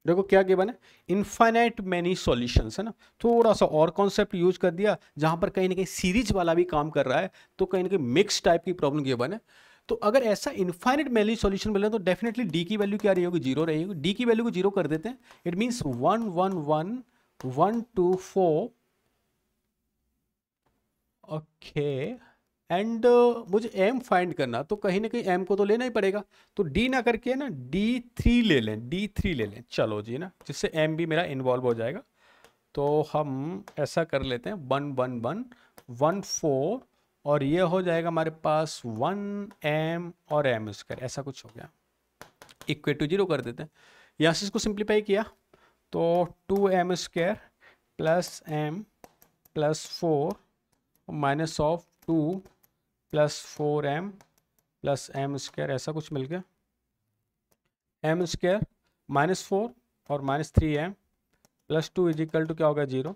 देखो क्या गिवन है, इनफाइनाइट मैनी सॉल्यूशंस, है ना। थोड़ा सा और कॉन्सेप्ट यूज कर दिया जहां पर कहीं ना कहीं सीरीज वाला भी काम कर रहा है, तो कहीं ना कहीं मिक्स टाइप की प्रॉब्लम गिवन है। तो अगर ऐसा इनफाइनाइट मैनी सॉल्यूशन मिले तो डेफिनेटली डी की वैल्यू क्या रही होगी 0 रही होगी। डी की वैल्यू को 0 कर देते हैं, इट मीन्स 1 1 1 1 2 4, ओके। एंड मुझे m फाइंड करना, तो कहीं ना कहीं m को तो लेना ही पड़ेगा, तो d ना करके ना d3 ले लें, d3 ले लें, चलो जी ना, जिससे m भी मेरा इन्वॉल्व हो जाएगा। तो हम ऐसा कर लेते हैं 1 1 1 1 4, और ये हो जाएगा हमारे पास 1m और m स्क्वायर, ऐसा कुछ हो गया, इक्वल टू 0 कर देते हैं। यहाँ से इसको सिंप्लीफाई किया तो 2m square plus m plus 4 minus of 2 plus 4m plus m square, ऐसा कुछ मिल गया। m स्क्वायर माइनस 4 और minus 3m plus 2 is equal to क्या होगा 0,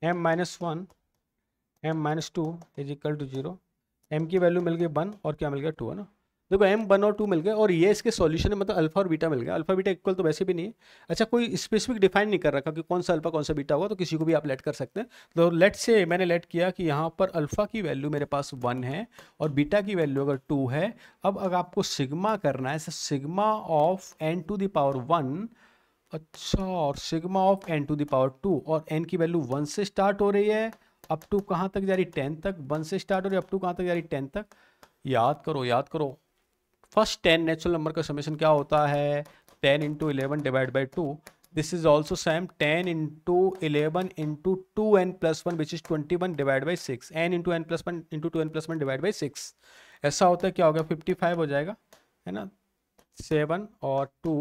m minus 1 m minus 2 is equal to 0, m की वैल्यू मिल गई 1 और क्या मिल गया 2, है ना। देखो m 1 और 2 मिल गए, और ये इसके सॉल्यूशन है, मतलब अल्फा और बीटा मिल गया। अल्फा बीटा इक्वल तो वैसे भी नहीं है। अच्छा कोई स्पेसिफिक डिफाइन नहीं कर रखा कि कौन सा अल्फा कौन सा बीटा होगा, तो किसी को भी आप लेट कर सकते हैं। तो लेट से मैंने लेट किया कि यहाँ पर अल्फा की वैल्यू मेरे पास 1 है और बीटा की वैल्यू अगर 2 है। अब अगर आपको सिग्मा करना है, sigma of n to the power 1, अच्छा, और sigma of n to the power 2, और n की वैल्यू 1 से स्टार्ट हो रही है अप टू कहाँ तक जा रही 10 तक, 1 से स्टार्ट हो रही है अप टू कहाँ तक जा रही 10 तक। याद करो फर्स्ट 10 नेचुरल नंबर का समेशन क्या होता है 10 into 11 divided by 2. This is also same 10 into 11 into 2n plus 1 which is 21 divided by 6. n into n plus 1 into 2n plus 1 divided by 6. ऐसा होता है क्या होगा 55 हो जाएगा है ना 7 और 2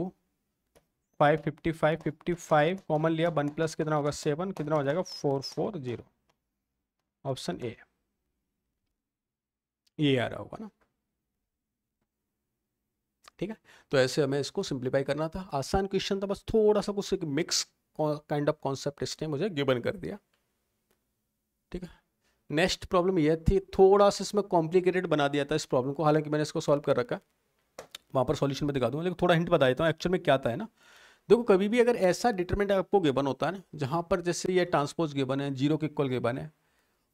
5 55 55 कॉमन लिया 1 प्लस कितना होगा 7 कितना हो जाएगा 440 ऑप्शन ए ये आ रहा होगा ना ठीक है। तो ऐसे हमें इसको सिंप्लीफाई करना था आसान क्वेश्चन था बस थोड़ा सा कुछ मिक्स काइंड ऑफ कॉन्सेप्ट इसने मुझे गिवन कर दिया ठीक है। नेक्स्ट प्रॉब्लम ये थी थोड़ा सा इसमें कॉम्प्लिकेटेड बना दिया था इस प्रॉब्लम को हालांकि मैंने इसको सॉल्व कर रखा वहाँ पर सॉल्यूशन में दिखा दूंगा लेकिन थोड़ा हिंट बता देता हूँ एक्चुअल में क्या था है ना। देखो कभी भी अगर ऐसा डिटरमिनेंट आपको गिवन होता है ना जहाँ पर जैसे ये ट्रांसपोज गिवन है 0 के इक्वल गिवन है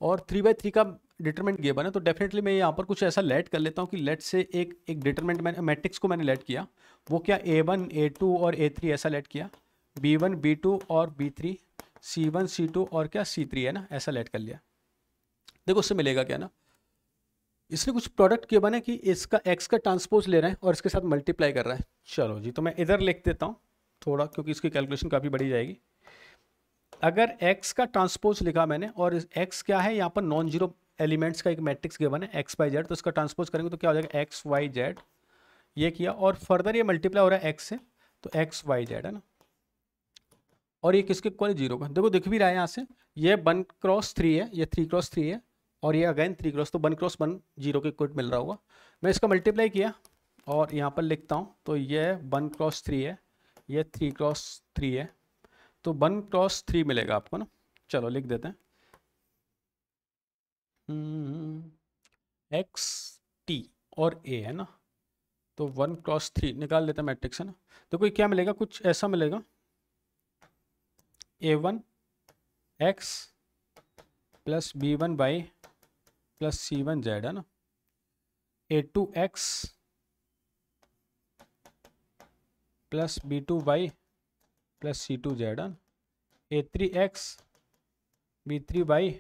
और 3/3 का डिटरमिनेंट गिवन है तो डेफिनेटली मैं यहाँ पर कुछ ऐसा लेट कर लेता हूँ कि लेट से एक डिटरमिनेंट मैंने मैट्रिक्स को मैंने लेट किया वो क्या A1 A2 और A3 ऐसा लेट किया B1 B2 और B3 C1 C2 और क्या C3 है ना ऐसा लेट कर लिया। देखो उससे मिलेगा क्या ना इसने कुछ प्रोडक्ट किया बना कि इसका x का ट्रांसपोज ले रहा है और इसके साथ मल्टीप्लाई कर रहा है। चलो जी तो मैं इधर लिख देता हूँ थोड़ा क्योंकि इसकी कैलकुलेशन काफ़ी बढ़ी जाएगी। अगर x का ट्रांसपोज लिखा मैंने और x क्या है यहाँ पर नॉन जीरो एलिमेंट्स का एक मैट्रिक्स गिवन है x by z तो इसका ट्रांसपोज करेंगे तो क्या हो जाएगा x y z ये किया और फर्दर ये मल्टीप्लाई हो रहा है x से तो x y z है ना और ये किसके इक्वल 0 का देखो दिख भी रहा है यहाँ से ये 1×3 है ये 3×3 है और ये अगेन 3× तो 1×1 0 के इक्वल मिल रहा होगा। मैं इसका मल्टीप्लाई किया और यहाँ पर लिखता हूँ तो ये 1×3 है ये 3×3 है तो 1×3 मिलेगा आपको ना। चलो लिख देते हैं x t और a है ना तो 1×3 निकाल लेते हैं मैट्रिक्स है ना। देखो ये क्या मिलेगा कुछ ऐसा मिलेगा A1 x plus B1 y plus C1 z है ना A2 x plus B2 y plus C2 z है ना A3 x B3 y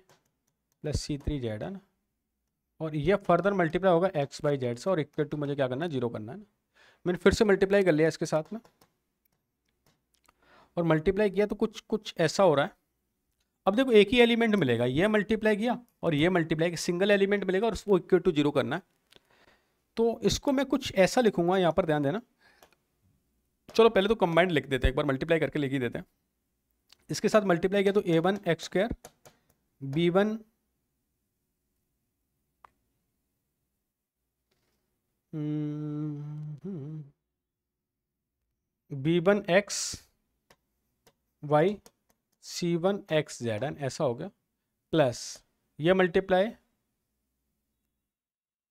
plus C3 z है ना और ये फर्दर मल्टीप्लाई होगा x by z से और इक्वल टू मुझे क्या करना है 0 करना है ना। मैंने फिर से मल्टीप्लाई कर लिया इसके साथ में और मल्टीप्लाई किया तो कुछ ऐसा हो रहा है। अब देखो एक ही एलिमेंट मिलेगा ये मल्टीप्लाई किया और ये मल्टीप्लाई किया सिंगल एलिमेंट मिलेगा और उसको इक्वल टू 0 करना है तो इसको मैं कुछ ऐसा लिखूंगा यहाँ पर ध्यान देना। चलो पहले तो कंबाइंड लिख देते हैं एक बार मल्टीप्लाई करके लिख ही देते हैं। इसके साथ मल्टीप्लाई किया तो A1 x² B1 B1 x y C1 x z N ऐसा हो गया प्लस ये मल्टीप्लाई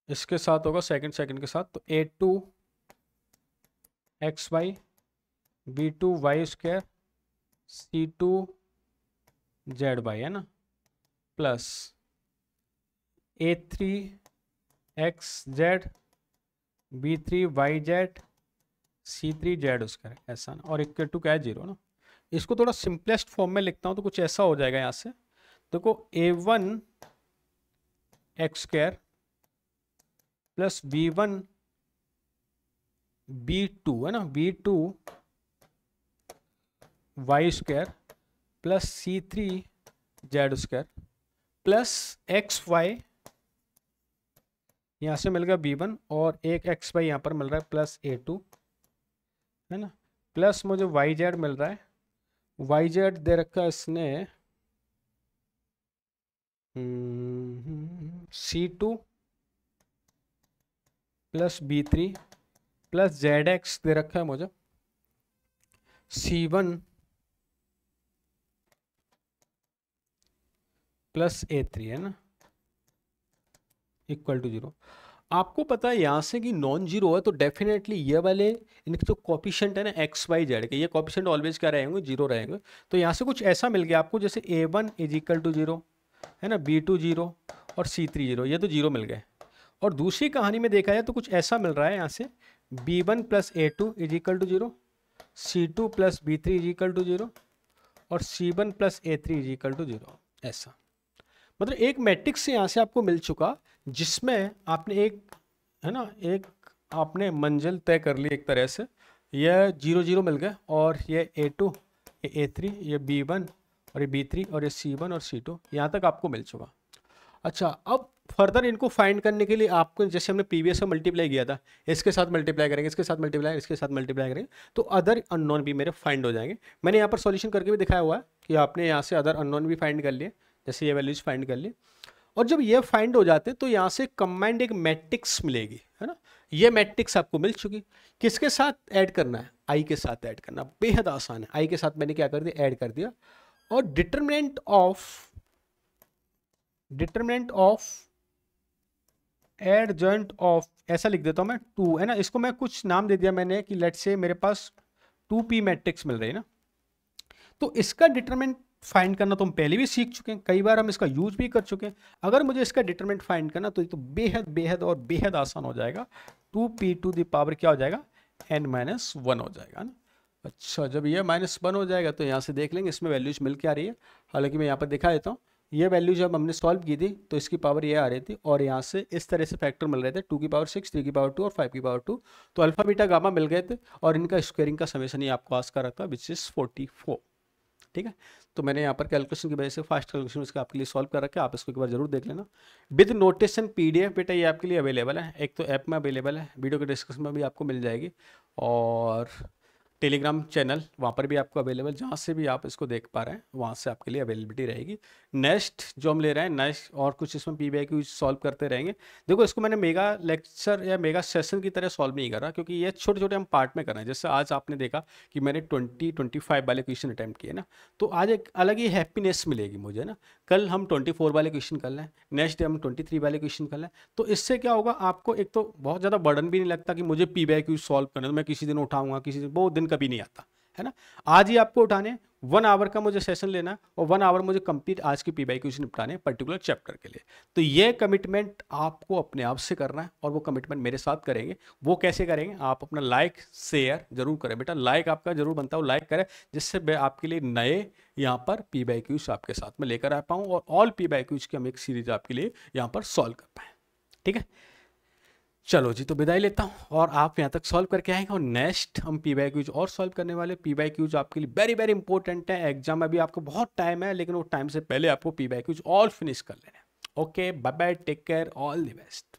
इसके साथ होगा सेकंड के साथ तो A2 xy B2 y² C2 zy है ना plus A3 xz B3 yz C3 z² ऐसा ना और इक्वल टू क्या है 0 ना। इसको थोड़ा सिंपलेस्ट फॉर्म में लिखता हूँ तो कुछ ऐसा हो जाएगा यहाँ से देखो A1 x² plus B1 B2 है ना B2 y² plus C3 z² plus xy यहाँ से मिल गया B1 और एक xy यहाँ पर मिल रहा है प्लस A2 है ना प्लस मुझे yz मिल रहा है yz दे रखा है इसने C2 plus B3 plus zx दे रखा है मुझे C1 प्लस A3 है ना इक्वल टू 0। आपको पता है यहाँ से कि नॉन जीरो है तो डेफिनेटली ये वाले इनके जो कॉपिशेंट है ना एक्स वाई जेड के ये कॉपिशेंट ऑलवेज क्या रहेंगे 0 रहेंगे। तो यहाँ से कुछ ऐसा मिल गया आपको जैसे A1 इज इक्वल टू 0 है ना B2 0 और C3 0 ये तो 0 मिल गए। और दूसरी कहानी में देखा जाए तो कुछ ऐसा मिल रहा है यहाँ से B1 plus A2 is equal to 0 C2 plus B3 is equal to 0 और C1 plus A3 is equal to 0 ऐसा। मतलब एक मैट्रिक्स से यहाँ से आपको मिल चुका जिसमें आपने एक है ना एक आपने मंजिल तय कर ली एक तरह से ये 0 0 मिल गए, और ये A2, ये A3, ये B1 और ये B3 और ये C1 और C2, यहाँ तक आपको मिल चुका। अच्छा, अब फर्दर इनको फाइंड करने के लिए आपको, जैसे हमने प्रीवियस में मल्टीप्लाई किया था, इसके साथ मल्टीप्लाई करेंगे, इसके साथ मल्टीप्लाई, इसके साथ मल्टीप्लाई करेंगे, तो अदर अननोन भी मेरे फाइंड हो जाएंगे। मैंने यहाँ पर सॉल्यूशन करके भी दिखाया हुआ है कि आपने यहाँ से अदर अननोन भी फाइंड कर लिए, जैसे ये वैल्यूज फाइंड कर लिए। और जब ये फाइंड हो जाते हैं तो यहाँ से कंबाइंड एक मैट्रिक्स मिलेगी, है ना। ये मैट्रिक्स आपको मिल चुकी। किसके साथ ऐड करना है? आई के साथ ऐड करना, बेहद आसान है। आई के साथ मैंने क्या कर दिया, ऐड कर दिया। और डिटरमिनेंट ऑफ एडजॉइंट ऑफ, ऐसा लिख देता हूं मैं 2, है ना। इसको मैं कुछ नाम दे दिया मैंने कि लेट्स से मेरे पास 2p मैट्रिक्स मिल रही है ना। तो इसका डिटरमिनेंट फाइंड करना तो हम पहले भी सीख चुके हैं, कई बार हम इसका यूज भी कर चुके हैं। अगर मुझे इसका डिटरमिनेंट फाइंड करना तो ये तो बेहद बेहद और बेहद आसान हो जाएगा। 2p टू द पावर क्या हो जाएगा, n-1 हो जाएगा ना। अच्छा, जब ये -1 हो जाएगा तो यहाँ से देख लेंगे इसमें वैल्यूज मिल के आ रही है। हालांकि मैं यहाँ पर दिखा देता हूँ, ये वैल्यू जब हमने सॉल्व की थी तो इसकी पावर ये आ रही थी, और यहाँ से इस तरह से फैक्टर मिल रहे थे, 2 की पावर 6, 3 की पावर 2 और 5 की पावर 2। तो अल्फा बीटा गामा मिल गए थे, और इनका स्क्वायरिंग का समेशन ही आपको आस्क कर रखा, विच इज 44। ठीक है, तो मैंने यहाँ पर कैलकुलेशन की वजह से फास्ट कैलकुलेशन इसका आपके लिए सॉल्व कर रखा है, आप इसको एक बार जरूर देख लेना विद नोटेशन PDF। बेटा ये आपके लिए अवेलेबल है, एक तो ऐप में अवेलेबल है, वीडियो के डिस्क्रिप्शन में भी आपको मिल जाएगी, और टेलीग्राम चैनल वहाँ पर भी आपको अवेलेबल, जहाँ से भी आप इसको देख पा रहे हैं वहाँ से आपके लिए अवेलेबिलिटी रहेगी। नेक्स्ट जो हम ले रहे हैं, नेक्स्ट और कुछ इसमें PBIQ सॉल्व करते रहेंगे। देखो, इसको मैंने मेगा लेक्चर या मेगा सेशन की तरह सॉल्व नहीं करा, क्योंकि ये छोटे छोटे हम पार्ट में कर रहे हैं। जैसे आज आपने देखा कि मैंने 20-25 वाले क्वेश्चन अटैम्प्ट किए ना, तो आज एक अलग ही हैप्पीनेस मिलेगी मुझे ना। कल हम 24 वाले क्वेश्चन कर लें, नेक्स्ट डे हम 23 वाले क्वेश्चन कर लें, तो इससे क्या होगा, आपको एक तो बहुत ज़्यादा बर्डन भी नहीं लगता कि मुझे PBIQ सॉल्व करना है, तो मैं किसी दिन उठाऊंगा, किसी दिन, वो दिन कभी नहीं आता, है ना। आज ही आपको उठाने 1 आवर का मुझे सेशन लेना है, और 1 आवर मुझे कंप्लीट आज की PBIQ निपटाने पर्टिकुलर चैप्टर के लिए। तो ये कमिटमेंट आपको अपने आप से करना है, और वो कमिटमेंट मेरे साथ करेंगे। वो कैसे करेंगे, आप अपना लाइक शेयर जरूर करें बेटा, लाइक आपका जरूर बनता है, लाइक करें, जिससे मैं आपके लिए नए यहाँ पर PBIQ आपके साथ में लेकर आ पाऊँ, और ऑल PBIQ की हम एक सीरीज आपके लिए यहाँ पर सॉल्व कर पाएँ। ठीक है, चलो जी, तो विदाई लेता हूँ, और आप यहाँ तक सॉल्व करके आएंगे, और नेक्स्ट हम PBIQ और सॉल्व करने वाले। PBIQ आपके लिए वेरी वेरी इंपॉर्टेंट है, एग्जाम में भी आपको बहुत टाइम है, लेकिन वो टाइम से पहले आपको PBIQ ऑल फिनिश कर लेना है। Okay, bye bye, take care, all the best.